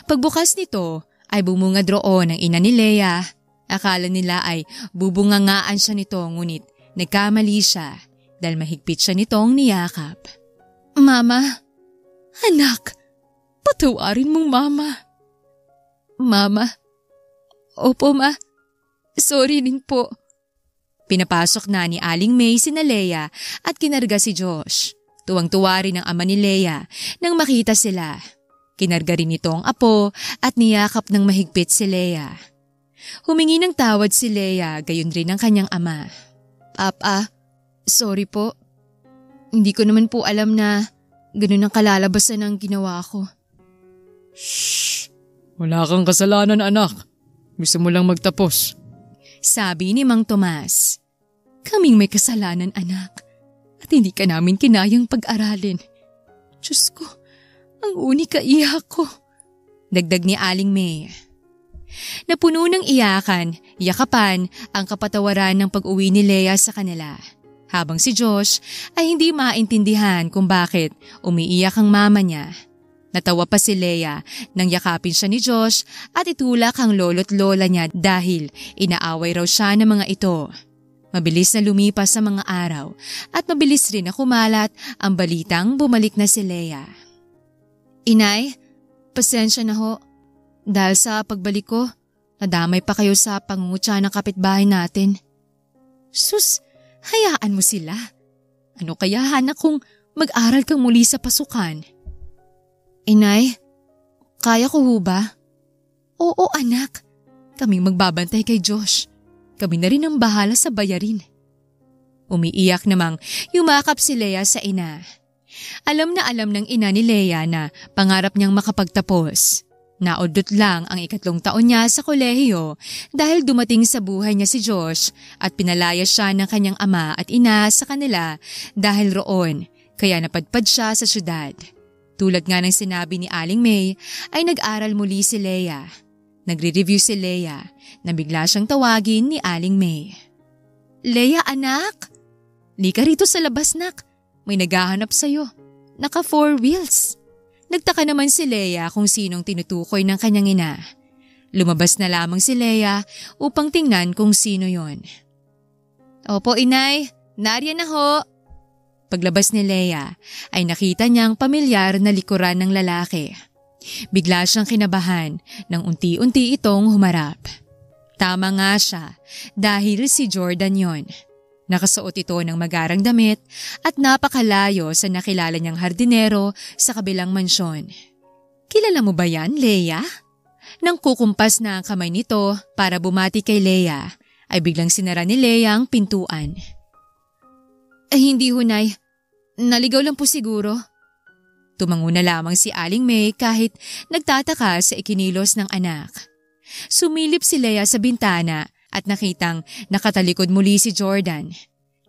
Pagbukas nito ay bumungad roon ang ina ni Leia. Akala nila ay bubungangaan siya nito ngunit nagkamali siya dahil mahigpit siya nitong niyakap. Mama, anak, patawarin mong mama. Mama, opo ma, sorry din po. Pinapasok na ni Aling May sina Leia at kinarga si Josh. Tuwang-tuwa rin ang ama ni Leia nang makita sila. Kinarga rin ito ang apo at niyakap ng mahigpit si Leia. Humingi ng tawad si Leia, gayon rin ang kanyang ama. Papa, sorry po. Hindi ko naman po alam na ganun ang kalalabasan ng ginawa ko. Shhh! Wala kang kasalanan anak. Gusto mo lang magtapos. Sabi ni Mang Tomas. Kaming may kasalanan anak at hindi ka namin kinayang pag-aralin. Diyos ko, ang unika iyak ko. Dagdag ni Aling May. Napuno ng iyakan, yakapan ang kapatawaran ng pag-uwi ni Leia sa kanila. Habang si Josh ay hindi maintindihan kung bakit umiiyak ang mama niya. Natawa pa si Leia nang yakapin siya ni Josh at itulak ang lolo't lola niya dahil inaaway raw siya ng mga ito. Mabilis na lumipas sa mga araw at mabilis rin na kumalat ang balitang bumalik na si Leia. Inay, pasensya na ho. Dahil sa pagbalik ko, nadamay pa kayo sa pangungutya ng kapitbahay natin. Sus, hayaan mo sila. Ano kaya hanak kung mag-aral kang muli sa pasukan? Inay, kaya ko ho ba? Oo anak, kaming magbabantay kay Josh. Kami na rin ang bahala sa bayarin. Umiiyak namang yumakap si Leia sa ina. Alam na alam ng ina ni Leia na pangarap niyang makapagtapos. Naudot lang ang 3 taon niya sa kolehiyo dahil dumating sa buhay niya si Josh at pinalaya siya ng kanyang ama at ina sa kanila dahil roon kaya napadpad siya sa syudad. Tulad nga ng sinabi ni Aling May ay nag-aral muli si Leia. Nagre-review si Leia na bigla siyang tawagin ni Aling May. Leia anak, lika rito sa labas nak, may naghahanap sa'yo. Naka 4 wheels. Nagtaka naman si Leia kung sinong tinutukoy ng kanyang ina. Lumabas na lamang si Leia upang tingnan kung sino yon. Opo inay, nariyan na ho. Paglabas ni Leia ay nakita niyang pamilyar na likuran ng lalaki. Bigla siyang kinabahan nang unti-unti itong humarap. Tama nga siya dahil si Jordan yon. Nakasuot ito ng magarang damit at napakalayo sa nakilala niyang hardinero sa kabilang mansyon. Kilala mo ba yan, Leia? Nang kukumpas na ang kamay nito para bumati kay Leia, ay biglang sinara ni Leia ang pintuan. Hindi hunay. Naligaw lang po siguro. Tumango na lamang si Aling May kahit nagtataka sa ikinilos ng anak. Sumilip si Leia sa bintana at nakitang nakatalikod muli si Jordan.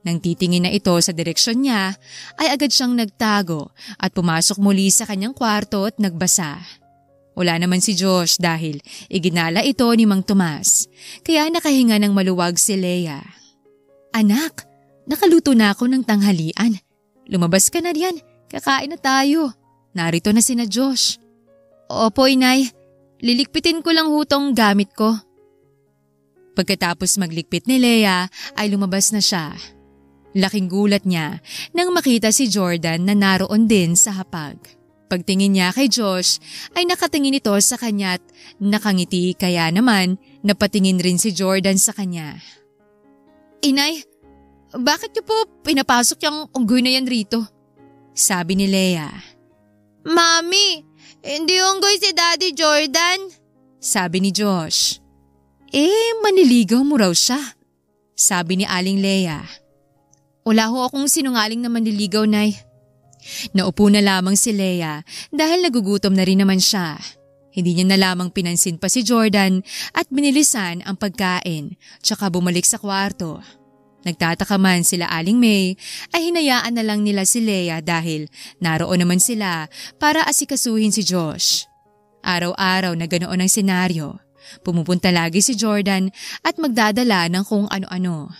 Nang titingin na ito sa direksyon niya, ay agad siyang nagtago at pumasok muli sa kanyang kwarto at nagbasa. Wala naman si Josh dahil iginala ito ni Mang Tomas, kaya nakahinga ng maluwag si Leia. Anak, nakaluto na ako ng tanghalian. Lumabas ka na riyan, kakain na tayo. Narito na sina Josh. Opo inay, lilikpitin ko lang hutong gamit ko. Pagkatapos maglikpit ni Leia ay lumabas na siya. Laking gulat niya nang makita si Jordan na naroon din sa hapag. Pagtingin niya kay Josh ay nakatingin ito sa kanya at nakangiti kaya naman napatingin rin si Jordan sa kanya. Inay, bakit niyo po pinapasok yung unggoy na yan rito? Sabi ni Leia. Mami, hindi unggoy si Daddy Jordan. Sabi ni Josh. Maniligaw mo raw siya. Sabi ni Aling Lea. Wala ho akong sinungaling na manliligaw, Nay. Naupo na lamang si Lea dahil nagugutom na rin naman siya. Hindi niya na lamang pinansin pa si Jordan at binilisan ang pagkain tsaka bumalik sa kwarto. Nagtataka man sila Aling May ay hinayaan na lang nila si Lea dahil naroon naman sila para asikasuhin si Josh. Araw-araw na ganoon ang senaryo. Pumupunta lagi si Jordan at magdadala ng kung ano-ano.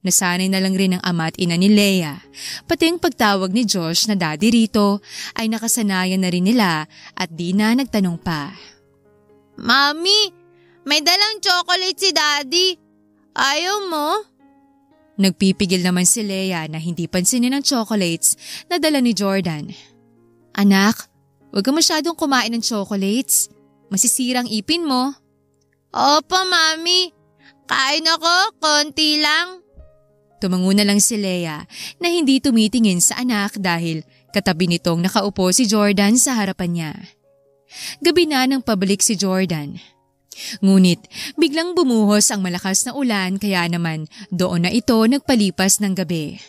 Nasanay na lang rin ang ama at ina ni Lea. Pati ang pagtawag ni Josh na daddy rito ay nakasanayan na rin nila at di na nagtanong pa. Mami, may dalang chocolate si Daddy. Ayaw mo? Nagpipigil naman si Lea na hindi pansinin ang chocolates na dala ni Jordan. Anak, huwag ka masyadong kumain ng chocolates. Masisirang ipin mo. Opo, Mami. Kain ako, konti lang. Tumango na lang si Lea na hindi tumitingin sa anak dahil katabi nitong nakaupo si Jordan sa harapan niya. Gabi na nang pabalik si Jordan. Ngunit biglang bumuhos ang malakas na ulan kaya naman doon na ito nagpalipas ng gabi.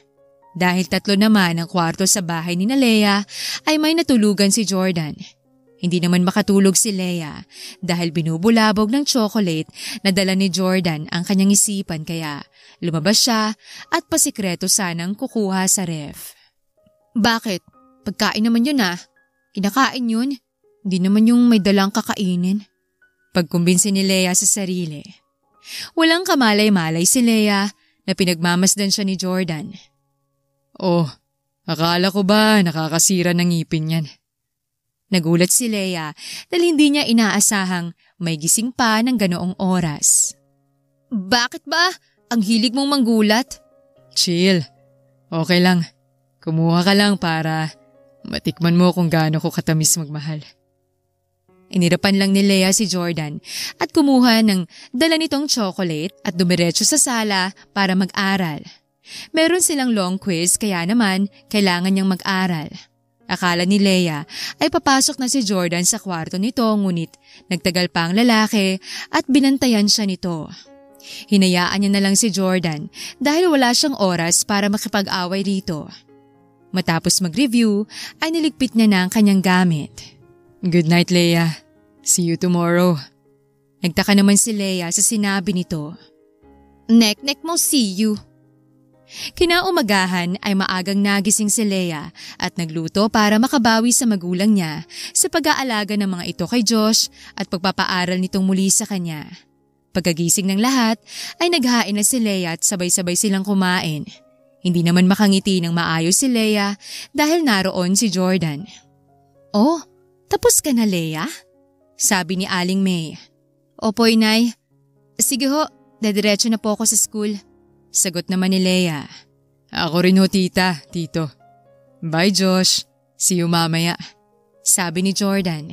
Dahil 3 naman ang kwarto sa bahay ni Lea ay may natulugan si Jordan. Hindi naman makatulog si Lea dahil binubulabog ng chocolate na dala ni Jordan ang kanyang isipan kaya lumabas siya at pasikreto sanang kukuha sa ref. Bakit? Pagkain naman yun Kinakain yun? Hindi naman yung may dalang kakainin. Pagkumbinsi ni Lea sa sarili. Walang kamalay-malay si Lea na pinagmamasdan siya ni Jordan. Akala ko ba nakakasira ng ngipin yan? Nagulat si Lea dahil hindi niya inaasahang may gising pa ng ganoong oras. Bakit ba? Ang hilig mong manggulat? Chill. Okay lang. Kumuha ka lang para matikman mo kung gaano ko katamis magmahal. Inirapan lang ni Lea si Jordan at kumuha ng dala nitong chocolate at dumiretso sa sala para mag-aral. Meron silang long quiz kaya naman kailangan niyang mag-aral. Akala ni Lea ay papasok na si Jordan sa kwarto nito ngunit nagtagal pa ang lalaki at binantayan siya nito. Hinayaan niya na lang si Jordan dahil wala siyang oras para makipag-away rito. Matapos mag-review ay niligpit niya na ang kanyang gamit. Good night, Lea. See you tomorrow. Nagtaka naman si Lea sa sinabi nito. Nek-nek mo, see you. Kinaumagahan ay maagang nagising si Lea at nagluto para makabawi sa magulang niya sa pag-aalaga ng mga ito kay Josh at pagpapaaral nitong muli sa kanya. Pagkagising ng lahat ay naghain na si Lea at sabay-sabay silang kumain. Hindi naman makangiti ng maayos si Lea dahil naroon si Jordan. Tapos ka na, Lea? Sabi ni Aling May. Opo, Inay. Sige ho, dediretso na po ako sa school. Sagot naman ni Lea. Ako rin ho, tita, tito. Bye, Josh. See you mamaya. Sabi ni Jordan.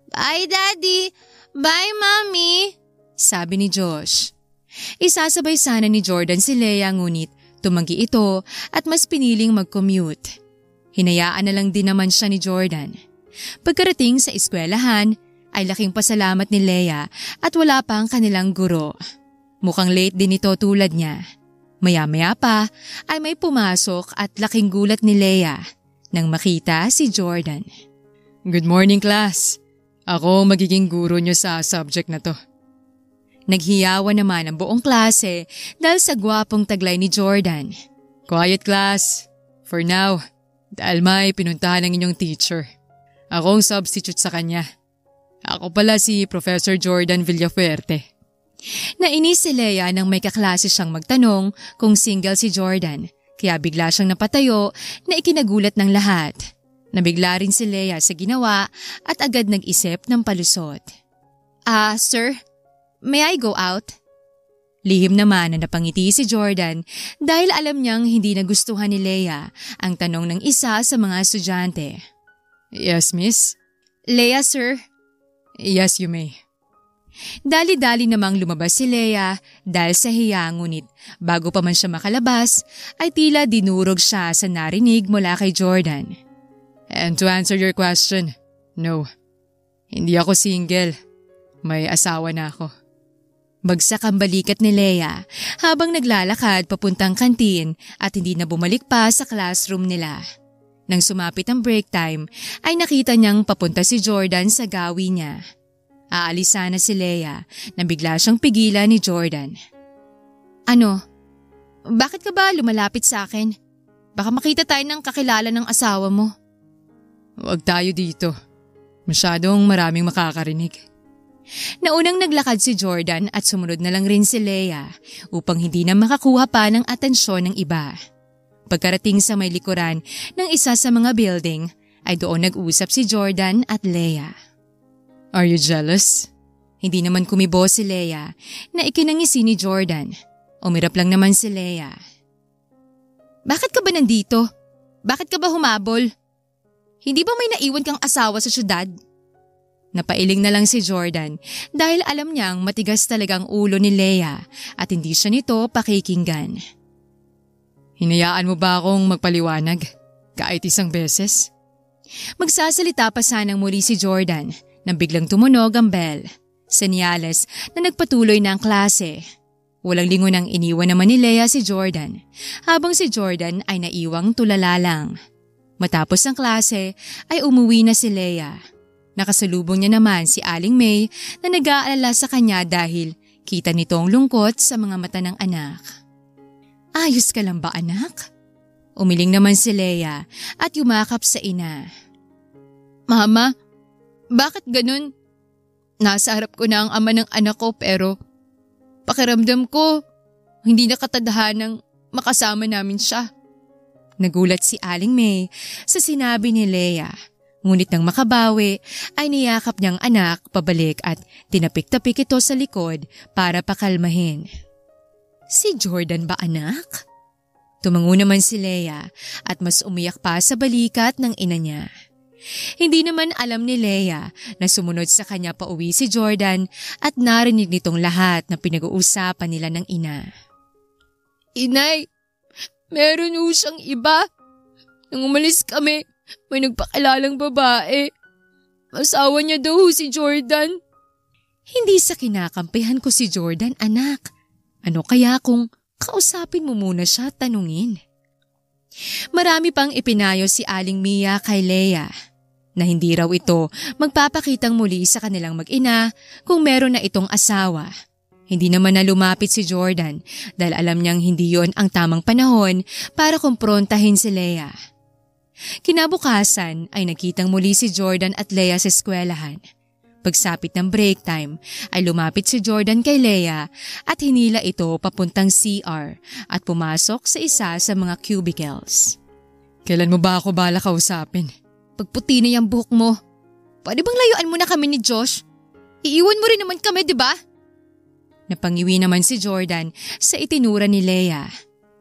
Bye, Daddy. Bye, Mommy. Sabi ni Josh. Isasabay sana ni Jordan si Lea ngunit tumanggi ito at mas piniling mag-commute. Hinayaan na lang din naman siya ni Jordan. Pagkarating sa eskwelahan ay laking pasalamat ni Lea at wala pa ang kanilang guro. Mukhang late din ito tulad niya. Maya-maya pa ay may pumasok at laking gulat ni Lea nang makita si Jordan. Good morning, class. Ako magiging guro niyo sa subject na to. Naghiyawan naman ang buong klase dahil sa gwapong taglay ni Jordan. Quiet, class. For now, dahil may pinuntahan ng inyong teacher. Ako ang substitute sa kanya. Ako pala si Professor Jordan Villafuerte. Nainis si Lea nang may kaklase siyang magtanong kung single si Jordan, kaya bigla siyang napatayo na ikinagulat ng lahat. Nabigla rin si Lea sa ginawa at agad nag-isip ng palusot. Sir, may I go out? Lihim naman na napangiti si Jordan dahil alam niyang hindi nagustuhan ni Lea ang tanong ng isa sa mga estudyante. Yes, miss? Lea, sir? Yes, you may. Dali-dali namang lumabas si Lea dahil sa hiya ngunit bago pa man siya makalabas ay tila dinurog siya sa narinig mula kay Jordan. And to answer your question, no. Hindi ako single. May asawa na ako. Bagsak ang balikat ni Leia habang naglalakad papuntang kantin at hindi na bumalik pa sa classroom nila. Nang sumapit ang break time ay nakita niyang papunta si Jordan sa gawi niya. Aalis sana si Leia na bigla siyang pigilan ni Jordan. Ano? Bakit ka ba lumalapit sa akin? Baka makita tayo ng kakilala ng asawa mo. Huwag tayo dito. Masyadong maraming makakarinig. Naunang naglakad si Jordan at sumunod na lang rin si Leia upang hindi na makakuha pa ng atensyon ng iba. Pagkarating sa may likuran ng isa sa mga building ay doon nag-usap si Jordan at Leia. Are you jealous? Hindi naman kumibo si Leia na ikinangisi ni Jordan. Umirap lang naman si Leia. Bakit ka ba nandito? Bakit ka ba humabol? Hindi ba may naiwan kang asawa sa syudad? Napailing na lang si Jordan dahil alam niyang matigas talagang ulo ni Leia at hindi siya nito pakikinggan. Hinayaan mo ba akong magpaliwanag kahit isang beses? Magsasalita pa sanang muli si Jordan nang biglang tumunog ang bell. Senyales na nagpatuloy na ang klase. Walang lingon ang iniwan naman ni Leia si Jordan habang si Jordan ay naiwang tulala lang. Matapos ang klase ay umuwi na si Leia. Nakasalubong niya naman si Aling May na nag-aalala sa kanya dahil kita nitong lungkot sa mga mata ng anak. Ayos ka lang ba anak? Umiling naman si Leia at yumakap sa ina. Mama, bakit ganun? Nasa harap ko na ang ama ng anak ko pero pakiramdam ko hindi nakatadhanang makasama namin siya. Nagulat si Aling May sa sinabi ni Leia. Ngunit nang makabawi ay niyakap niyang anak pabalik at tinapik-tapik ito sa likod para pakalmahin. Si Jordan ba anak? Tumango naman si Leia at mas umiyak pa sa balikat ng ina niya. Hindi naman alam ni Leia na sumunod sa kanya pauwi si Jordan at narinig nitong lahat na pinag-uusapan nila ng ina. Inay, meron ho siyang iba. Nang umalis kami, may nagpakilalang babae. Asawa niya daw si Jordan. Hindi sa kinakampihan ko si Jordan, anak. Ano kaya kung kausapin mo muna siya at tanungin? Marami pang ipinayo si Aling Mia kay Leia na hindi raw ito magpapakitang muli sa kanilang mag-ina kung meron na itong asawa. Hindi naman na lumapit si Jordan dahil alam niyang hindi yon ang tamang panahon para kumprontahin si Leia. Kinabukasan ay nakitang muli si Jordan at Leia sa eskwelahan. Pagsapit ng break time ay lumapit si Jordan kay Leia at hinila ito papuntang CR at pumasok sa isa sa mga cubicles. Kailan mo ba ako bala kausapin? Pagputi na yung buhok mo. Pwede bang layuan mo na kami ni Josh? Iiwan mo rin naman kami, di ba? Napangiwi naman si Jordan sa itinura ni Leia.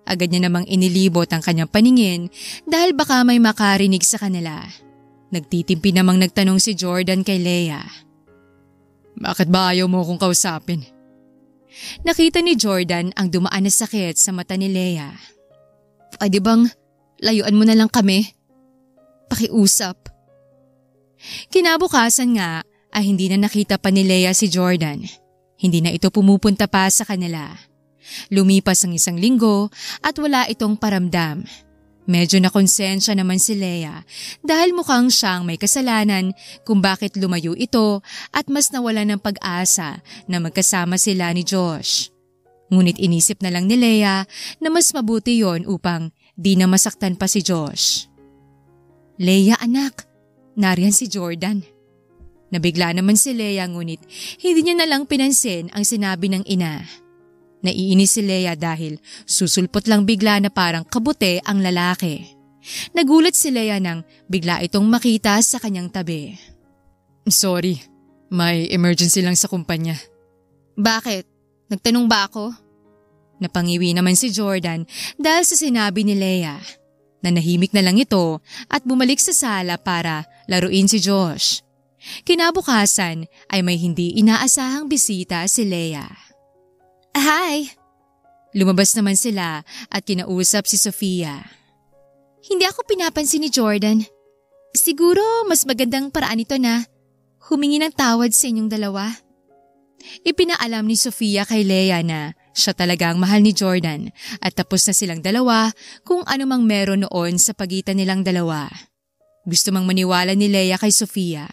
Agad niya namang inilibot ang kanyang paningin dahil baka may makarinig sa kanila. Nagtitimpi namang nagtanong si Jordan kay Leia. Bakit ba ayaw mo akong kausapin? Nakita ni Jordan ang dumaan na sakit sa mata ni Leia. Pwede bang layuan mo na lang kami? Pakiusap. Kinabukasan nga ay hindi na nakita pa ni Leia si Jordan. Hindi na ito pumupunta pa sa kanila. Lumipas ang 1 linggo at wala itong paramdam. Medyo nakonsensya naman si Leia dahil mukhang siyang may kasalanan kung bakit lumayo ito at mas nawala ng pag-asa na magkasama sila ni Josh. Ngunit inisip na lang ni Leia na mas mabuti yon upang di na masaktan pa si Josh. Leia anak, nariyan si Jordan. Nabigla naman si Leia ngunit hindi niya na lang pinansin ang sinabi ng ina. Naiinis si Leia dahil susulpot lang bigla na parang kabute ang lalaki. Nagulat si Leia nang bigla itong makita sa kanyang tabi. Sorry, may emergency lang sa kumpanya. Bakit? Nagtanong ba ako? Napangiwi naman si Jordan dahil sa sinabi ni Leia. Nanahimik na lang ito at bumalik sa sala para laruin si Josh. Kinabukasan ay may hindi inaasahang bisita si Leia. Hi! Lumabas naman sila at kinausap si Sofia. Hindi ako pinapansin ni Jordan. Siguro mas magandang paraan ito na humingi ng tawad sa inyong dalawa. Ipinaalam ni Sofia kay Leia na siya talaga ang mahal ni Jordan at tapos na silang dalawa kung ano mang meron noon sa pagitan nilang dalawa. Gusto mang maniwala ni Leia kay Sofia,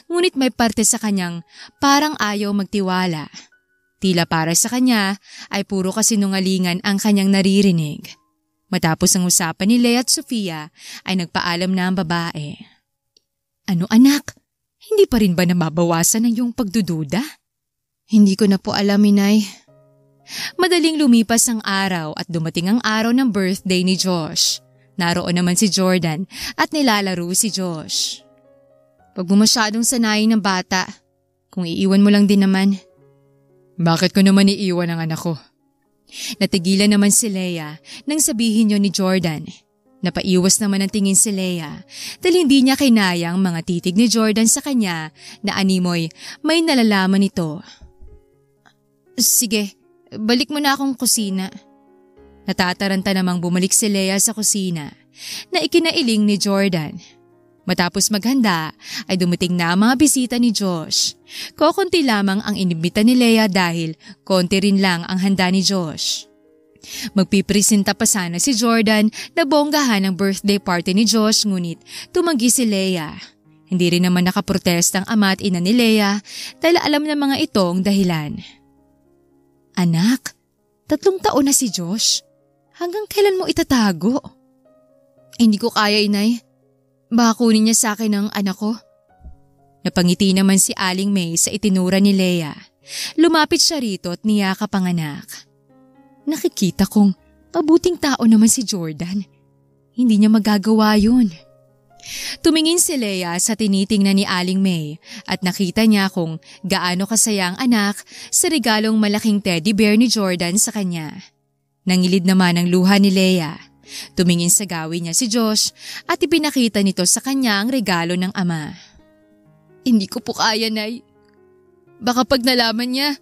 ngunit may parte sa kanyang parang ayaw magtiwala. Tila para sa kanya ay puro kasinungalingan ang kanyang naririnig. Matapos ang usapan ni Leia at Sofia ay nagpaalam na ang babae. Ano anak? Hindi pa rin ba namabawasan ang iyong pagdududa? Hindi ko na po alam, Inay. Madaling lumipas ang araw at dumating ang araw ng birthday ni Josh. Naroon naman si Jordan at nilalaro si Josh. Pag mo masyadong sanayin ng bata, kung iiwan mo lang din naman. Bakit ko naman iiwan ang anak ko? Natigilan naman si Leia nang sabihin niyo ni Jordan. Napaiwas naman ang tingin si Leia dahil hindi niya kinayang mga titig ni Jordan sa kanya na animoy may nalalaman ito. Sige, balik mo na akong kusina. Natataranta namang bumalik si Leia sa kusina na ikinailing ni Jordan. Matapos maghanda ay dumating na ang mga bisita ni Josh. Kokonti lamang ang inimbita ni Leia dahil konti rin lang ang handa ni Josh. Magpipresenta pa sana si Jordan na bonggahan ang birthday party ni Josh ngunit tumanggi si Leia. Hindi rin naman nakaprotesta ang ama at ina ni Leia dahil alam ng mga itong dahilan. Anak, 3 taon na si Josh. Hanggang kailan mo itatago? Hindi ko kaya, Inay. Baka kunin niya sa akin ang anak ko. Napangiti naman si Aling May sa itinura ni Leia. Lumapit siya rito at niyakap ang anak. Nakikita kong mabuting tao naman si Jordan. Hindi niya magagawa yun. Tumingin si Leia sa tinitingnan ni Aling May at nakita niya kung gaano kasaya ang anak sa regalong malaking teddy bear ni Jordan sa kanya. Nangilid naman ang luha ni Leia. Tumingin sa gawi niya si Josh at ipinakita nito sa kanya ang regalo ng ama. Hindi ko po kaya, Nay. Baka pag nalaman niya,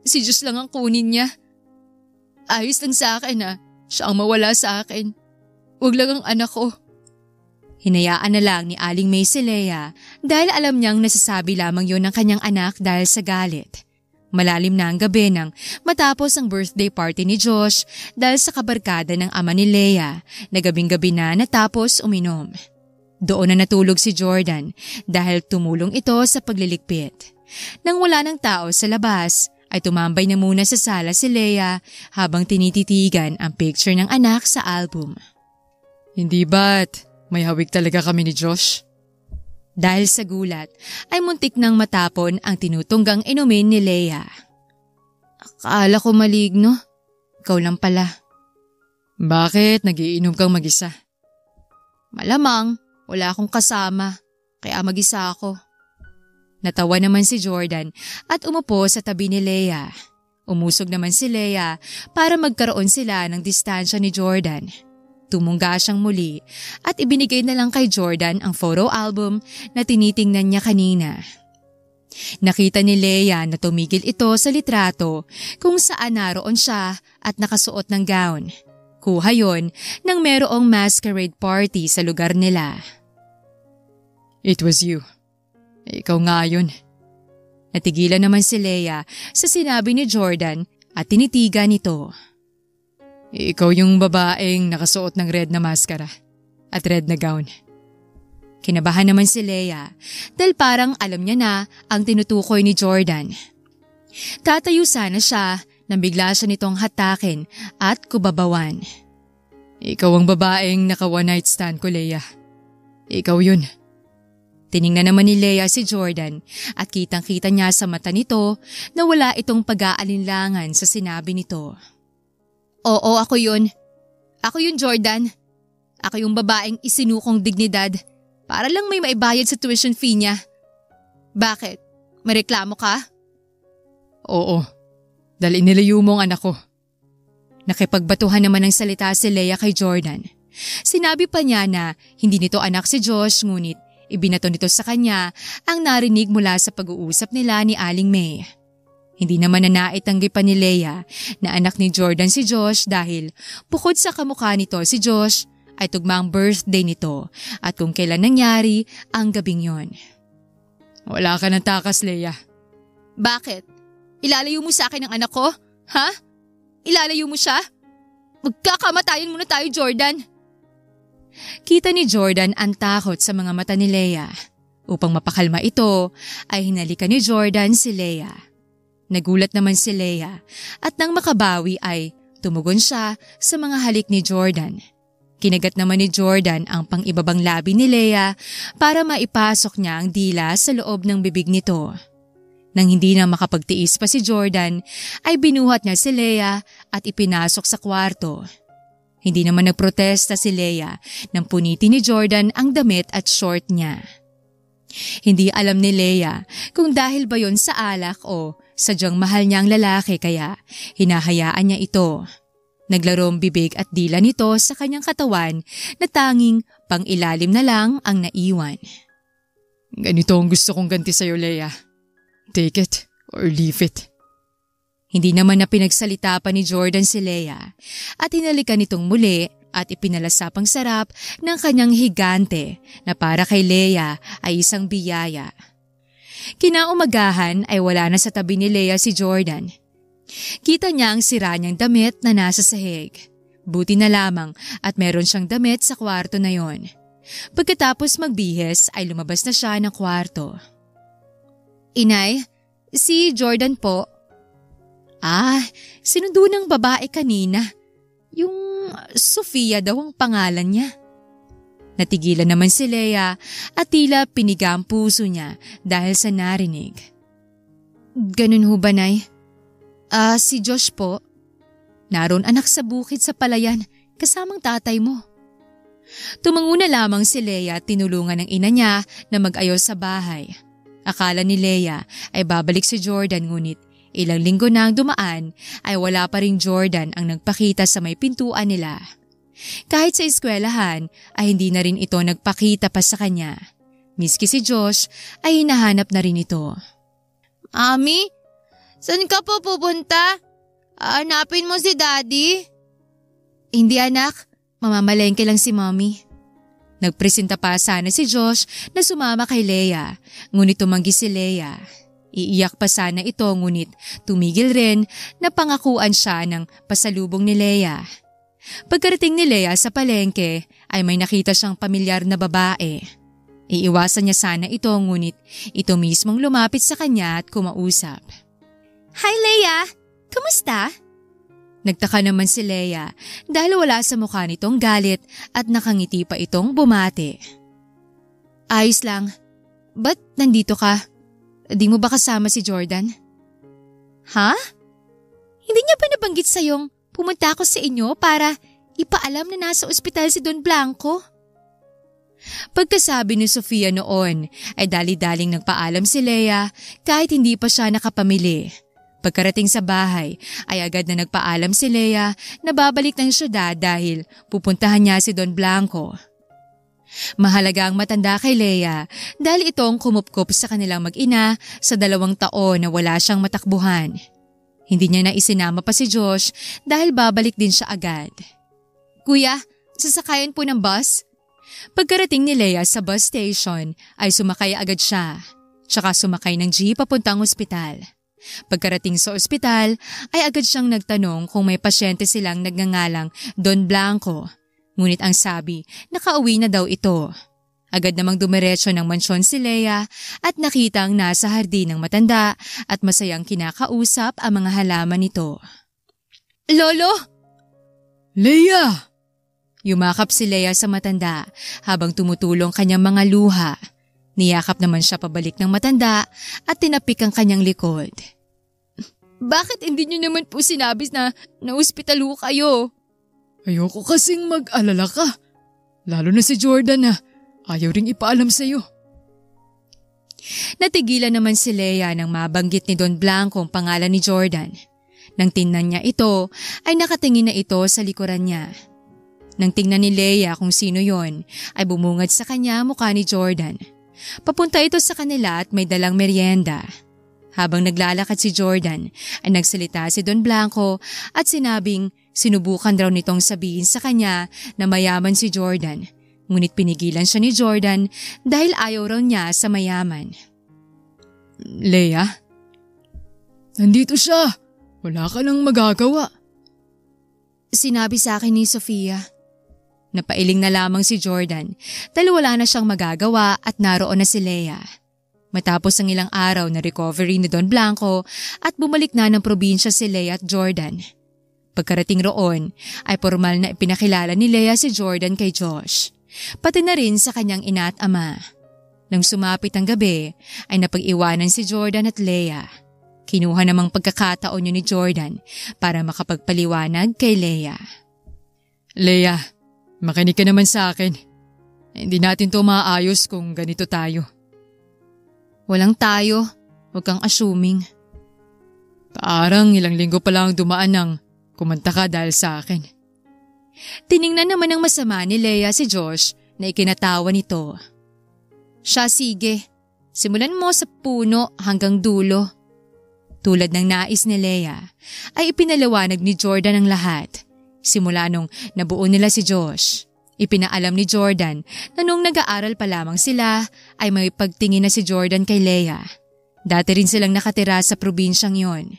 si Josh lang ang kunin niya. Ayos lang sa akin siya ang mawala sa akin. Huwag lang ang anak ko. Hinayaan na lang ni Aling May si Leia dahil alam niyang nasasabi lamang yon ng kanyang anak dahil sa galit. Malalim na ang gabi nang matapos ang birthday party ni Josh dahil sa kabarkada ng ama ni Leia na gabing-gabi na natapos uminom. Doon na natulog si Jordan dahil tumulong ito sa pagliligpit. Nang wala ng tao sa labas ay tumambay na muna sa sala si Leia habang tinititigan ang picture ng anak sa album. Hindi ba't may hawig talaga kami ni Josh? Dahil sa gulat ay muntik nang matapon ang tinutunggang inumin ni Leia. Akala ko maligno. Ikaw lang pala. Bakit nagiinom kang mag-isa? Malamang, wala akong kasama. Kaya mag-isa ako. Natawa naman si Jordan at umupo sa tabi ni Leia. Umusog naman si Leia para magkaroon sila ng distansya ni Jordan. Tumungga siyang muli at ibinigay na lang kay Jordan ang photo album na tinitingnan niya kanina. Nakita ni Leia na tumigil ito sa litrato kung saan naroon siya at nakasuot ng gown. Kuha yon nang merong masquerade party sa lugar nila. It was you. Ikaw nga yun. Natigilan naman si Leia sa sinabi ni Jordan at tinitigan ito. Ikaw yung babaeng nakasuot ng red na maskara at red na gown. Kinabahan naman si Leia dahil parang alam niya na ang tinutukoy ni Jordan. Tatayo sana siya nang bigla siya nitong hatakin at kubabawan. Ikaw ang babaeng naka one night stand ko, Leia. Ikaw yun. Tiningnan naman ni Leia si Jordan at kitang-kita niya sa mata nito na wala itong pag-aalinlangan sa sinabi nito. Oo, ako yun. Ako yun, Jordan. Ako yung babaeng isinukong dignidad para lang may maibayad sa tuition fee niya. Bakit? May reklamo ka? Oo, dahil inilayo mo ang anak ko. Nakipagbatuhan naman ng salita si Leia kay Jordan. Sinabi pa niya na hindi nito anak si Josh ngunit ibinato nito sa kanya ang narinig mula sa pag-uusap nila ni Aling May. Hindi naman na naitanggi pa ni Leia na anak ni Jordan si Josh dahil bukod sa kamukha nito si Josh ay tugma ang birthday nito at kung kailan nangyari ang gabing yon. Wala ka ng takas, Leia. Bakit? Ilalayo mo sa akin ang anak ko? Ha? Ilalayo mo siya? Magkakamatayan muna tayo, Jordan. Kita ni Jordan ang takot sa mga mata ni Leia. Upang mapakalma ito, ay hinalikan ni Jordan si Leia. Nagulat naman si Leia at nang makabawi ay tumugon siya sa mga halik ni Jordan. Kinagat naman ni Jordan ang pang-ibabang labi ni Leia para maipasok niya ang dila sa loob ng bibig nito. Nang hindi na makapagtiis pa si Jordan, ay binuhat niya si Leia at ipinasok sa kwarto. Hindi naman nagprotesta si Leia nang punitin ni Jordan ang damit at short niya. Hindi alam ni Leia kung dahil ba yon sa alak o sadyang mahal niya ang lalaki kaya hinahayaan niya ito. Naglaro ang bibig at dila nito sa kanyang katawan na tanging pang-ilalim na lang ang naiwan. Ganito ang gusto kong ganti sa'yo, Leia. Take it or leave it. Hindi naman na pinagsalita pa ni Jordan si Leia at hinalikan nitong muli at ipinalasapang sarap ng kanyang higante na para kay Leia ay isang biyaya. Kinaumagahan ay wala na sa tabi ni Leia si Jordan. Kita niya ang sira niyang damit na nasa sahig. Buti na lamang at meron siyang damit sa kwarto na yon. Pagkatapos magbihis ay lumabas na siya ng kwarto. Inay, si Jordan po. Sinundo ng babae kanina. Yung Sofia daw ang pangalan niya. Natigilan naman si Leia at tila piniga ang puso niya dahil sa narinig. Ganun ho ba, Nay? Si Josh po. Naroon anak sa bukid sa palayan kasamang tatay mo. Tumango na lamang si Leia at tinulungan ng ina niya na mag-ayos sa bahay. Akala ni Leia ay babalik si Jordan ngunit ilang linggo na ang dumaan ay wala pa rin Jordan ang nagpakita sa may pintuan nila. Kahit sa eskwelahan ay hindi na rin ito nagpakita pa sa kanya. Miski si Josh ay hinahanap na rin ito. Mami, saan ka po pupunta? Hanapin mo si Daddy? Hindi anak, mamamalengke lang si Mommy. Nagpresenta pa sana si Josh na sumama kay Leia, ngunit tumanggi si Leia. Iiyak pa sana ito ngunit tumigil rin na pangakuan siya ng pasalubong ni Leia. Pagkarating ni Leia sa palengke ay may nakita siyang pamilyar na babae. Iiwasan niya sana ito ngunit ito mismong lumapit sa kanya at kumausap. Hi Leia! Kamusta? Nagtaka naman si Leia dahil wala sa mukha nitong galit at nakangiti pa itong bumati. Ayos lang. Ba't nandito ka? Di mo ba kasama si Jordan? Ha? Hindi niya ba nabanggit sa'yong pumunta ako sa inyo para ipaalam na nasa ospital si Don Blanco? Pagkasabi ni Sofia noon ay dali-daling nagpaalam si Leia kahit hindi pa siya nakapamili. Pagkarating sa bahay ay agad na nagpaalam si Leia na babalik ng syudad dahil pupuntahan niya si Don Blanco. Mahalaga ang matanda kay Leia dahil itong kumupkup sa kanilang mag-ina sa 2 taon na wala siyang matakbuhan. Hindi niya na isinama pa si Josh dahil babalik din siya agad. Kuya, sasakayan po ng bus? Pagkarating ni Leia sa bus station ay sumakay agad siya, tsaka sumakay ng jeep papuntang ospital. Pagkarating sa ospital ay agad siyang nagtanong kung may pasyente silang nagngangalang Don Blanco. Ngunit ang sabi, nakauwi na daw ito. Agad namang dumiretso ng mansyon si Leia at nakitang nasa hardin ng matanda at masayang kinakausap ang mga halaman nito. Lolo! Leia! Yumakap si Leia sa matanda habang tumutulong kanyang mga luha. Niyakap naman siya pabalik ng matanda at tinapik ang kanyang likod. Bakit hindi niyo naman po sinabi na na-ospitalo kayo? Ayoko kasing mag-alala ka. Lalo na si Jordan na ayaw ring ipaalam sa'yo. Natigilan naman si Leia nang mabanggit ni Don Blanco ang pangalan ni Jordan. Nang tingnan niya ito, ay nakatingin na ito sa likuran niya. Nang tingnan ni Leia kung sino yon, ay bumungad sa kanya mukha ni Jordan. Papunta ito sa kanila at may dalang merienda. Habang naglalakad si Jordan, ay nagsalita si Don Blanco at sinabing Sinubukan raw nitong sabihin sa kanya na mayaman si Jordan, ngunit pinigilan siya ni Jordan dahil ayaw raw niya sa mayaman. Leia? Nandito siya. Wala ka nang magagawa. Sinabi sa akin ni Sofia. Napailing na lamang si Jordan dahil wala na siyang magagawa at naroon na si Leia. Matapos ang ilang araw na recovery ni Don Blanco at bumalik na ng probinsya si Leia at Jordan. Pagkarating roon ay formal na ipinakilala ni Leia si Jordan kay Josh, pati na rin sa kanyang ina at ama. Nang sumapit ang gabi ay napag-iwanan si Jordan at Leia. Kinuha namang pagkakataon yun ni Jordan para makapagpaliwanag kay Leia. Leia, makinig ka naman sa akin. Hindi natin to maayos kung ganito tayo. Walang tayo. Huwag kang assuming. Parang ilang linggo pa lang dumaan nang kumanta ka dahil sa akin. Tiningnan naman ng masama ni Leia si Josh na ikinatawa nito. Siya, sige. Simulan mo sa puno hanggang dulo. Tulad ng nais ni Leia, ay ipinaliwanag ni Jordan ang lahat. Simula nung nabuo nila si Josh. Ipinaalam ni Jordan na nung nag-aaral pa lamang sila ay may pagtingin na si Jordan kay Leia. Dati rin silang nakatira sa probinsyang yon.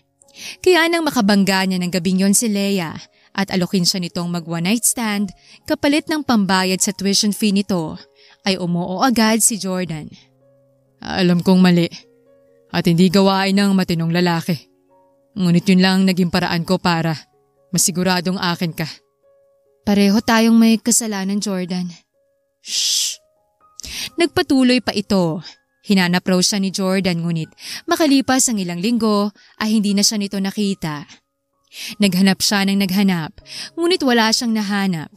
Kaya nang makabangga niya ng gabing yon si Leia at alokin siya nitong mag one night stand kapalit ng pambayad sa tuition fee nito, ay umuo agad si Jordan. Alam kong mali at hindi gawain ng matinong lalaki. Ngunit yun lang naging paraan ko para masiguradong akin ka. Pareho tayong may kasalanan, Jordan. Shh! Nagpatuloy pa ito. Hinanap raw siya ni Jordan ngunit makalipas ang ilang linggo ay hindi na siya nito nakita. Naghanap siya ng naghanap ngunit wala siyang nahanap.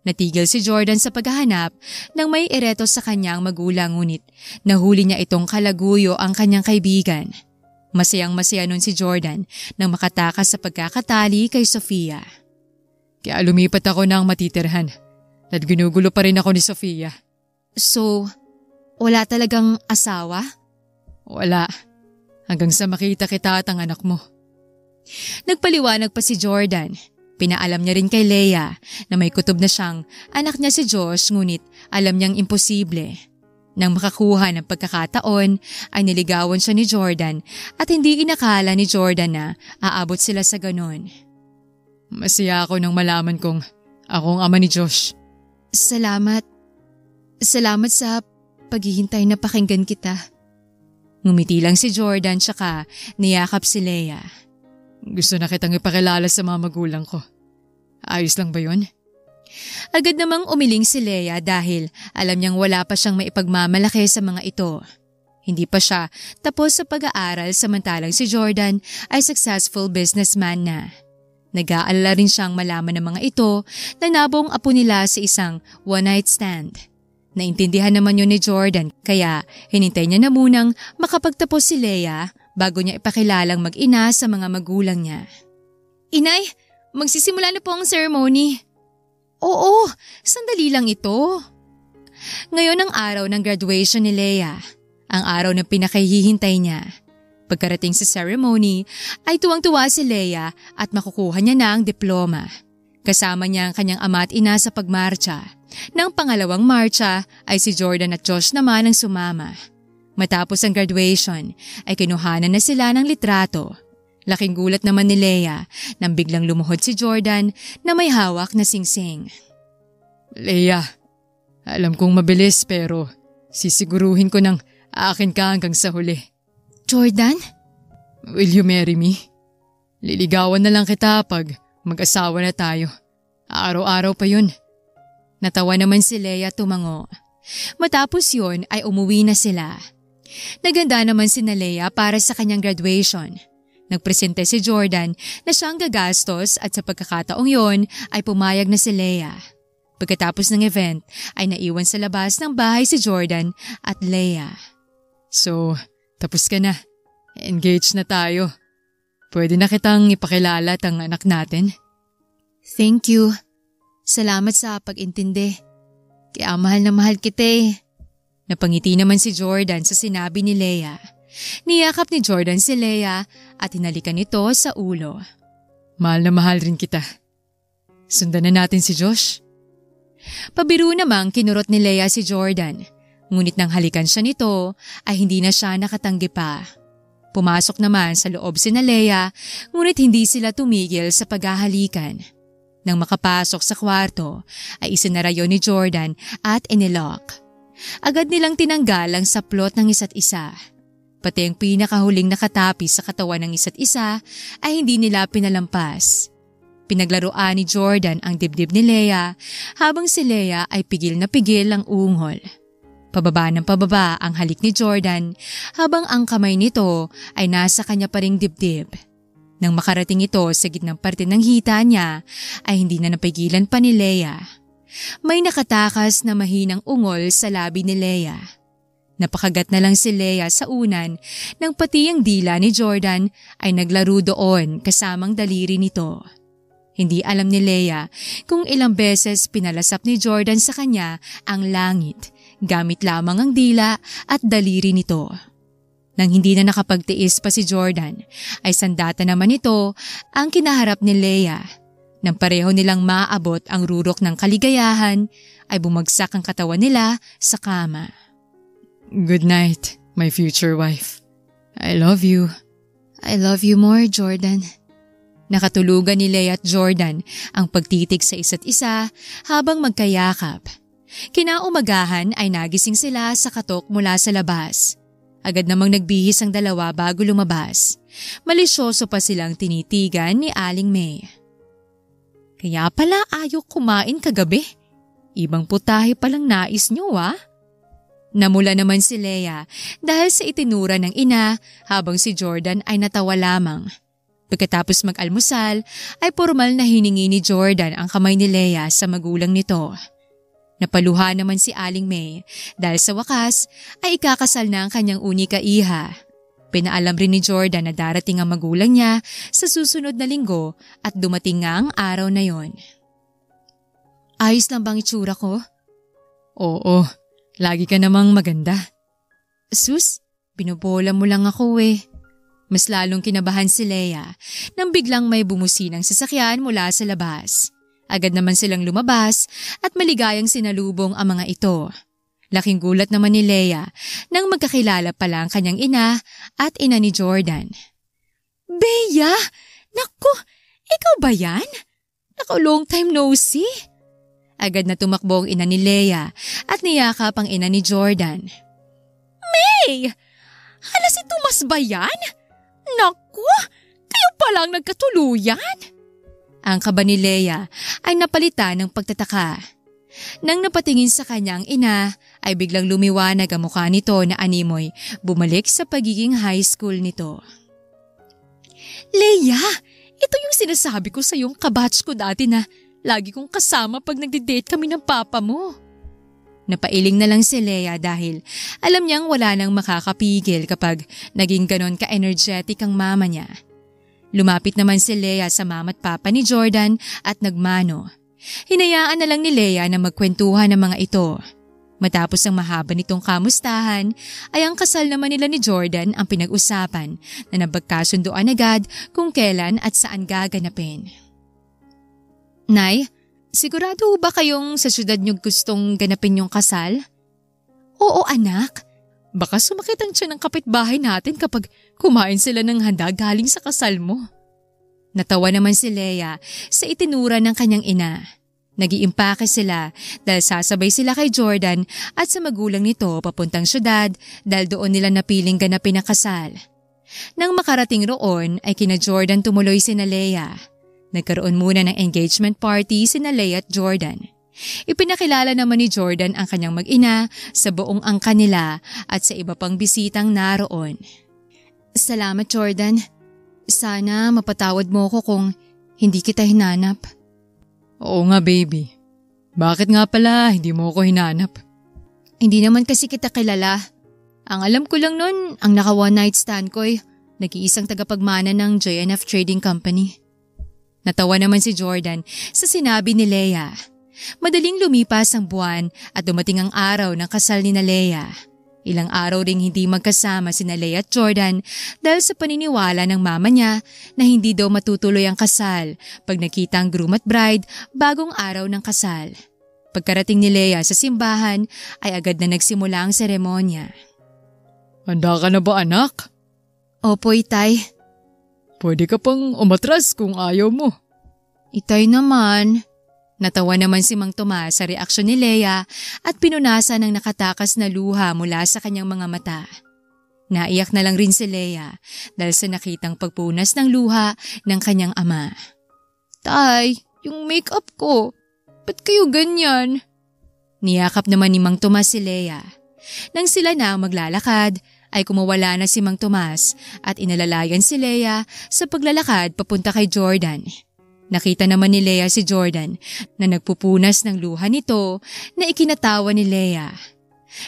Natigil si Jordan sa paghahanap nang may ireto sa kanyang magulang ngunit nahuli niya itong kalaguyo ang kanyang kaibigan. Masayang-masaya nun si Jordan nang makatakas sa pagkakatali kay Sofia. Kaya lumipat ako ng matitirhan at ginugulo pa rin ako ni Sofia. So, wala talagang asawa? Wala. Hanggang sa makita kita at ang anak mo. Nagpaliwanag pa si Jordan. Pinaalam niya rin kay Leia na may kutob na siyang anak niya si Josh ngunit alam niyang imposible. Nang makakuha ng pagkakataon ay niligawan siya ni Jordan at hindi inakala ni Jordan na aabot sila sa ganon. Masaya ako nang malaman kong akong ama ni Josh. Salamat. Salamat sa paghihintay na pakinggan kita. Ngumiti lang si Jordan tsaka niyakap si Leia. Gusto na kitang ipakilala sa mga magulang ko. Ayos lang ba yun? Agad namang umiling si Leia dahil alam niyang wala pa siyang maipagmamalaki sa mga ito. Hindi pa siya tapos sa pag-aaral samantalang si Jordan ay successful businessman na. Nag-aalala rin siyang malaman ng mga ito na nabong apo nila sa isang one-night stand. Naintindihan naman yun ni Jordan kaya hinintay niya na munang makapagtapos si Leia bago niya ipakilalang mag-ina sa mga magulang niya. Inay, magsisimula na po ang ceremony. Oo, sandali lang ito. Ngayon ang araw ng graduation ni Leia, ang araw na pinakahihintay niya. Pagkarating sa ceremony ay tuwang-tuwa si Leia at makukuha niya na ang diploma. Kasama niya ang kanyang ama at ina sa pagmarcha. Nang pangalawang marcha ay si Jordan at Josh naman ang sumama. Matapos ang graduation ay kinuhanan na sila ng litrato. Laking gulat naman ni Leia nang biglang lumuhod si Jordan na may hawak na singsing. Leia, alam kong mabilis pero sisiguruhin ko ng akin ka hanggang sa huli. Jordan? Will you marry me? Liligawan na lang kita pag mag-asawa na tayo. Araw-araw pa yun. Natawa naman si Leia tumango. Matapos yun ay umuwi na sila. Naganda naman si Leia para sa kanyang graduation. Nagpresente si Jordan na siyang gagastos at sa pagkakataong yon ay pumayag na si Leia. Pagkatapos ng event ay naiwan sa labas ng bahay si Jordan at Leia. So, tapos ka na. Engaged na tayo. Pwede na kitang ipakilala at ang anak natin. Thank you. Salamat sa pag-intindi. Kaya mahal na mahal kita eh. Napangiti naman si Jordan sa sinabi ni Leia. Niyakap ni Jordan si Leia at hinalikan ito sa ulo. Mahal na mahal rin kita. sundan na natin si Josh. Pabiro namang kinurot ni Leia si Jordan. Ngunit nang halikan siya nito ay hindi na siya nakatanggi pa. Pumasok naman sa loob sina Leia ngunit hindi sila tumigil sa paghahalikan. Nang makapasok sa kwarto ay isinarayo ni Jordan at inilock. Agad nilang tinanggal ang saplot ng isa't isa. Pati ang pinakahuling nakatapis sa katawan ng isa't isa ay hindi nila pinalampas. Pinaglaruan ni Jordan ang dibdib ni Leia habang si Leia ay pigil na pigil ang ungol. Pababa ng pababa ang halik ni Jordan habang ang kamay nito ay nasa kanya pa ring dibdib. Nang makarating ito sa gitnang parte ng hita niya ay hindi na napigilan pa ni Leia. May nakatakas na mahinang ungol sa labi ni Leia. Napakagat na lang si Leia sa unan nang pati ang dila ni Jordan ay naglaro doon kasamang daliri nito. Hindi alam ni Leia kung ilang beses pinalasap ni Jordan sa kanya ang langit gamit lamang ang dila at daliri nito. Nang hindi na nakapagtiis pa si Jordan ay sandata naman ito ang kinaharap ni Leia. Nang pareho nilang maabot ang rurok ng kaligayahan ay bumagsak ang katawan nila sa kama. Good night, my future wife. I love you. I love you more, Jordan. Nakatulugan ni Leia at Jordan ang pagtitig sa isa't isa habang magkayakap. Kinaumagahan ay nagising sila sa katok mula sa labas. Agad namang nagbihis ang dalawa bago lumabas. Malisyoso pa silang tinitigan ni Aling May. Kaya pala ayaw kumain kagabi. Ibang putahe palang nais niyo Namula naman si Leia dahil sa itinura ng ina habang si Jordan ay natawa lamang. Pagkatapos mag-almusal ay formal na hiningi ni Jordan ang kamay ni Leia sa magulang nito. Napaluha naman si Aling May dahil sa wakas ay ikakasal na ang kanyang unika iha. Pinaalam rin ni Jordan na darating ang magulang niya sa susunod na linggo at dumating nga ang araw na yon. Ayos lang bang itsura ko? Oo, lagi ka namang maganda. Sus, binubola mo lang ako Mas lalong kinabahan si Leia nang biglang may bumusinang sasakyan mula sa labas. Agad naman silang lumabas at maligayang sinalubong ang mga ito. Laking gulat naman ni Leia nang magkakilala pala ang kanyang ina at ina ni Jordan. Bea! Naku! Ikaw ba yan? Naku, long time no see! Agad na tumakbo ang ina ni Leia at niyakap ang ina ni Jordan. May! Hala si Tomas ba yan? Naku! Kayo palang nagkatuluyan! Ang kaba ni Leia ay napalitan ng pagtataka. Nang napatingin sa kanyang ina ay biglang lumiwanag ang mukha nito na animoy bumalik sa pagiging high school nito. Leia, ito yung sinasabi ko sa yung kabatch ko dati na lagi kong kasama pag nagde-date kami ng papa mo. Napailing na lang si Leia dahil alam niyang wala nang makakapigil kapag naging ganon ka-energetic ang mama niya. Lumapit naman si Leia sa mama at papa ni Jordan at nagmano. Hinayaan na lang ni Leia na magkwentuhan ng mga ito. Matapos ang mahaba nitong kamustahan ay ang kasal naman nila ni Jordan ang pinag-usapan na nabagkasunduan agad kung kailan at saan gaganapin. Nay, sigurado ba kayong sa syudad niyo gustong ganapin yung kasal? Oo anak, baka sumakit ang tiyan ng kapitbahay natin kapag kumain sila ng handa galing sa kasal mo. Natawa naman si Leia sa itinura ng kanyang ina. Nag-iimpake sila dahil sasabay sila kay Jordan at sa magulang nito papuntang syudad dahil doon nila napiling ganapin ang kasal. Nang makarating roon ay kina Jordan tumuloy sina Leia. Nagkaroon muna ng engagement party sina Leia at Jordan. Ipinakilala naman ni Jordan ang kanyang mag-ina sa buong angka nila at sa iba pang bisitang naroon. Salamat Jordan. Sana mapatawad mo ko kung hindi kita hinanap. Oo nga baby. Bakit nga pala hindi mo ako hinanap? Hindi naman kasi kita kilala. Ang alam ko lang nun, ang naka one night stand ko nag-iisang tagapagmana ng JNF Trading Company. Natawa naman si Jordan sa sinabi ni Leia. Madaling lumipas ang buwan at dumating ang araw ng kasal ni Leia. Ilang araw ring hindi magkasama sina Leia at Jordan dahil sa paniniwala ng mama niya na hindi daw matutuloy ang kasal pag nakita ang groom at bride bagong araw ng kasal. Pagkarating ni Leia sa simbahan ay agad na nagsimula ang seremonya. Handa ka na ba anak? Opo, Itay. Pwede ka pang umatras kung ayaw mo. Itay naman. Natawa naman si Mang Tomas sa reaksyon ni Leia at pinunasan ng nakatakas na luha mula sa kanyang mga mata. Naiyak na lang rin si Leia dahil sa nakitang pagpunas ng luha ng kanyang ama. Tay, yung makeup ko. Ba't kayo ganyan? Niyakap naman ni Mang Tomas si Leia. Nang sila na maglalakad, ay kumawala na si Mang Tomas at inalalayan si Leia sa paglalakad papunta kay Jordan. Nakita naman ni Leia si Jordan na nagpupunas ng luha nito na ikinatawa ni Leia.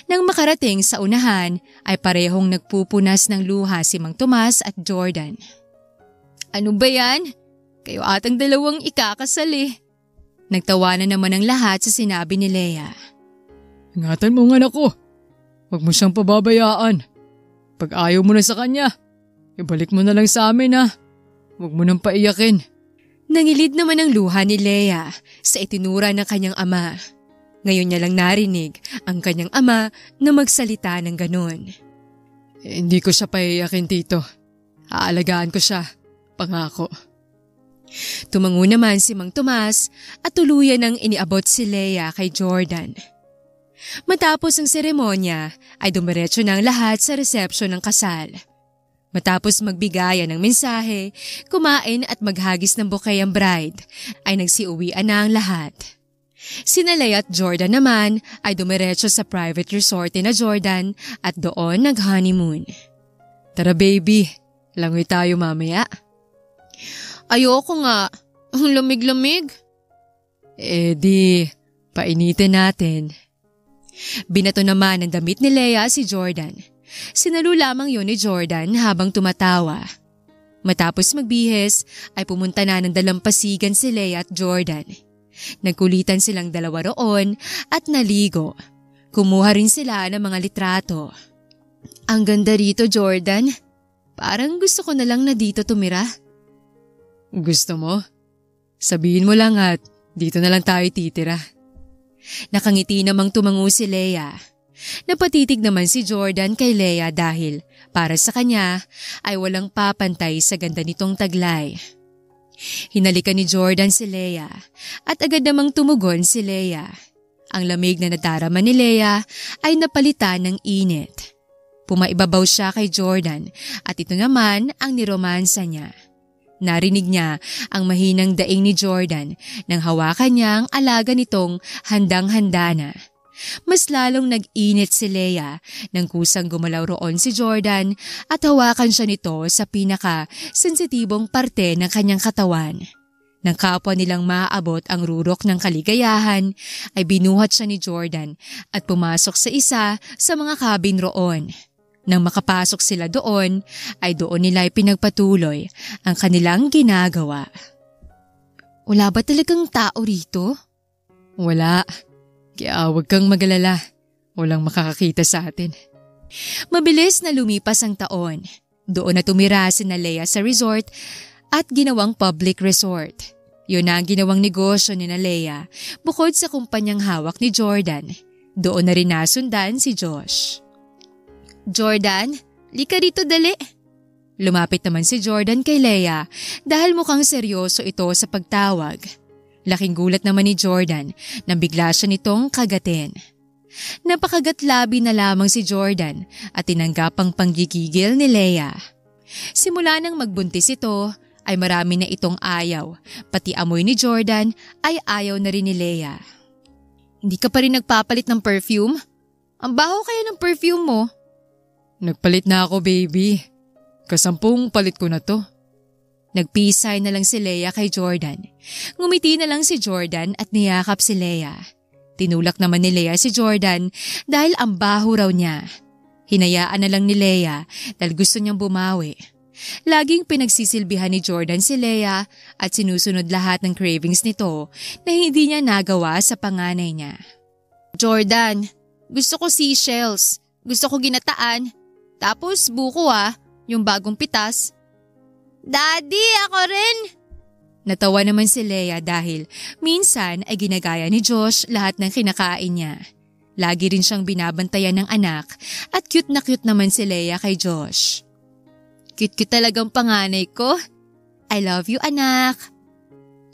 Nang makarating sa unahan ay parehong nagpupunas ng luha si Mang Tomas at Jordan. Ano ba yan? Kayo atang dalawang ikakasal eh. Nagtawanan naman ang lahat sa sinabi ni Leia. Ingatan mo ang anak ko. Huwag mo siyang pababayaan. Pag ayaw mo na sa kanya, ibalik mo na lang sa amin ha. Huwag mo nang paiyakin. Nangilid naman ang luha ni Leia sa itinura ng kanyang ama. Ngayon niya lang narinig ang kanyang ama na magsalita ng ganun. Hindi ko siya paiyakin, tito. Aalagaan ko siya. Pangako. Tumango naman si Mang Tomas at tuluyan ang iniabot si Leia kay Jordan. Matapos ang seremonya ay dumiretso na ang lahat sa resepsyon ng kasal. Matapos magbigayan ng mensahe, kumain at maghagis ng bouquet ang bride, ay nagsiuwian na ang lahat. Sina Leia at Jordan naman ay dumiretso sa private resort na Jordan at doon nag-honeymoon. Tara baby, langoy tayo mamaya. Ayoko nga. Ang lamig-lamig. Di, painitin natin. Binato naman ng damit ni Leia si Jordan. Sinalo lamang yun ni Jordan habang tumatawa. Matapos magbihis ay pumunta na ng dalampasigan si Leia at Jordan. Nagkulitan silang dalawa roon at naligo. Kumuha rin sila ng mga litrato. Ang ganda rito, Jordan. Parang gusto ko na lang na dito tumira. Gusto mo? Sabihin mo lang at dito na lang tayo titira. Nakangiti namang tumango si Leia. Napatitig naman si Jordan kay Leia dahil para sa kanya ay walang papantay sa ganda nitong taglay. Hinalikan ni Jordan si Leia at agad namang tumugon si Leia. Ang lamig na nadarama ni Leia ay napalitan ng init. Pumaibabaw siya kay Jordan at ito naman ang niromansa niya. Narinig niya ang mahinang daing ni Jordan nang hawakan niya ang alaga nitong handang-handa na. Mas lalong nag-init si Leia nang kusang gumalaw roon si Jordan at hawakan siya nito sa pinaka-sensitibong parte ng kanyang katawan. Nang kapwa nilang maaabot ang rurok ng kaligayahan, ay binuhat siya ni Jordan at pumasok sa isa sa mga cabin roon. Nang makapasok sila doon, ay doon nila ipinagpatuloy ang kanilang ginagawa. Wala ba talagang tao rito? Wala. Kaya huwag kang magalala. Walang makakakita sa atin. Mabilis na lumipas ang taon. Doon na tumira sina Leia sa resort at ginawang public resort. Yun na ang ginawang negosyo ni Leia bukod sa kumpanyang hawak ni Jordan. Doon na rin nasundan si Josh. Jordan, lika rito dali. Lumapit naman si Jordan kay Leia dahil mukhang seryoso ito sa pagtawag. Laking gulat naman ni Jordan nang bigla siya nitong kagatin. Napakagatlabi na lamang si Jordan at tinanggap ang panggigigil ni Leia. Simula nang magbuntis ito ay marami na itong ayaw, pati amoy ni Jordan ay ayaw na rin ni Leia. Hindi ka pa rin nagpapalit ng perfume? Ang baho kaya ng perfume mo? Nagpalit na ako baby. Kasampung palit ko na to. Nagpisay na lang si Leia kay Jordan. Ngumiti na lang si Jordan at niyakap si Leia. Tinulak naman ni Leia si Jordan dahil ang baho raw niya. Hinayaan na lang ni Leia dahil gusto niyang bumawi. Laging pinagsisilbihan ni Jordan si Leia at sinusunod lahat ng cravings nito na hindi niya nagawa sa panganay niya. Jordan, gusto ko seashells. Gusto ko ginataan. Tapos buko yung bagong pitas. Daddy, ako rin! Natawa naman si Leia dahil minsan ay ginagaya ni Josh lahat ng kinakain niya. Lagi rin siyang binabantayan ng anak at cute na cute naman si Leia kay Josh. Cute talagang panganay ko. I love you, anak.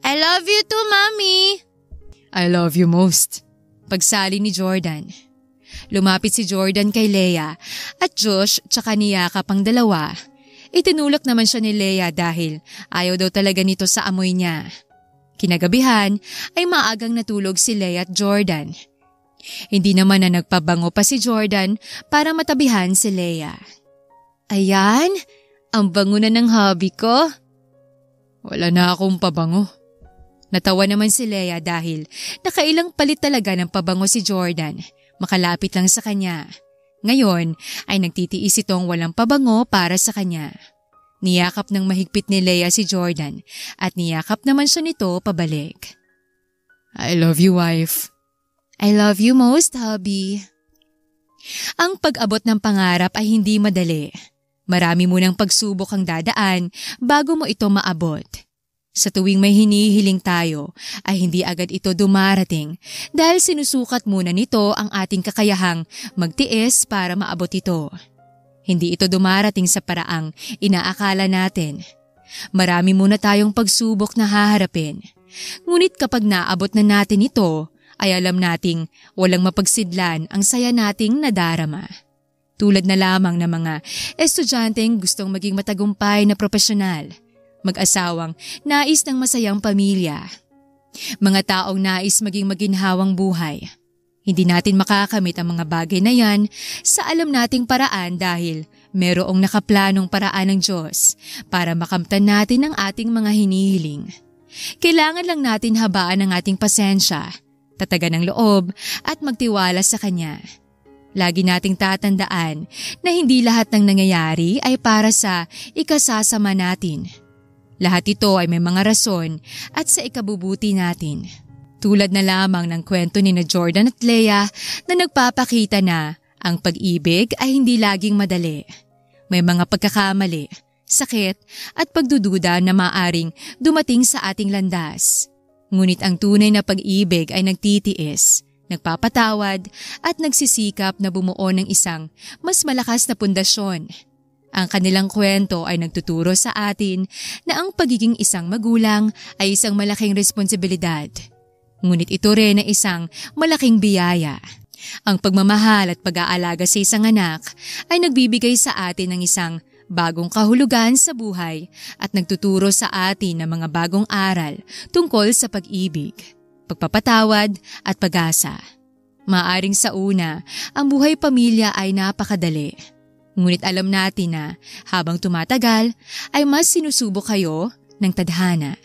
I love you too, Mommy. I love you most. Pagsali ni Jordan. Lumapit si Jordan kay Leia at Josh tsaka niyakap ang dalawa. Itinulak naman siya ni Leia dahil ayaw daw talaga nito sa amoy niya. Kinagabihan ay maagang natulog si Leia at Jordan. Hindi naman na nagpabango pa si Jordan para matabihan si Leia. Ayan, ang bango na ng hubby ko. Wala na akong pabango. Natawa naman si Leia dahil nakailang palit talaga ng pabango si Jordan. Makalapit lang sa kanya. Ngayon ay nagtitiis itong walang pabango para sa kanya. Niyakap ng mahigpit ni Leia si Jordan at niyakap naman siya nito pabalik. I love you, wife. I love you most, hubby. Ang pag-abot ng pangarap ay hindi madali. Marami munang pagsubok ang dadaan bago mo ito maabot. Sa tuwing may hinihiling tayo ay hindi agad ito dumarating dahil sinusukat muna nito ang ating kakayahang magtiis para maabot ito. Hindi ito dumarating sa paraang inaakala natin. Marami muna tayong pagsubok na haharapin. Ngunit kapag naabot na natin ito, ay alam nating walang mapagsidlan ang saya nating nadarama. Tulad na lamang ng mga estudyanteng gustong maging matagumpay na profesional. Mag-asawang nais ng masayang pamilya. Mga taong nais maging maginhawang buhay. Hindi natin makakamit ang mga bagay na yan sa alam nating paraan dahil merong nakaplanong paraan ng Diyos para makamtan natin ang ating mga hinihiling. Kailangan lang natin habaan ang ating pasensya, tatagan ng loob at magtiwala sa Kanya. Lagi nating tatandaan na hindi lahat ng nangyayari ay para sa ikasasama natin. Lahat ito ay may mga rason at sa ikabubuti natin. Tulad na lamang ng kwento ni na Jordan at Leia na nagpapakita na ang pag-ibig ay hindi laging madali. May mga pagkakamali, sakit at pagdududa na maaring dumating sa ating landas. Ngunit ang tunay na pag-ibig ay nagtitiis, nagpapatawad at nagsisikap na bumuo ng isang mas malakas na pundasyon. Ang kanilang kwento ay nagtuturo sa atin na ang pagiging isang magulang ay isang malaking responsibilidad. Ngunit ito rin ay isang malaking biyaya. Ang pagmamahal at pag-aalaga sa isang anak ay nagbibigay sa atin ng isang bagong kahulugan sa buhay at nagtuturo sa atin ng mga bagong aral tungkol sa pag-ibig, pagpapatawad at pag-asa. Maaring sa una, ang buhay pamilya ay napakadali. Ngunit alam natin na habang tumatagal ay mas sinusubok kayo ng tadhana.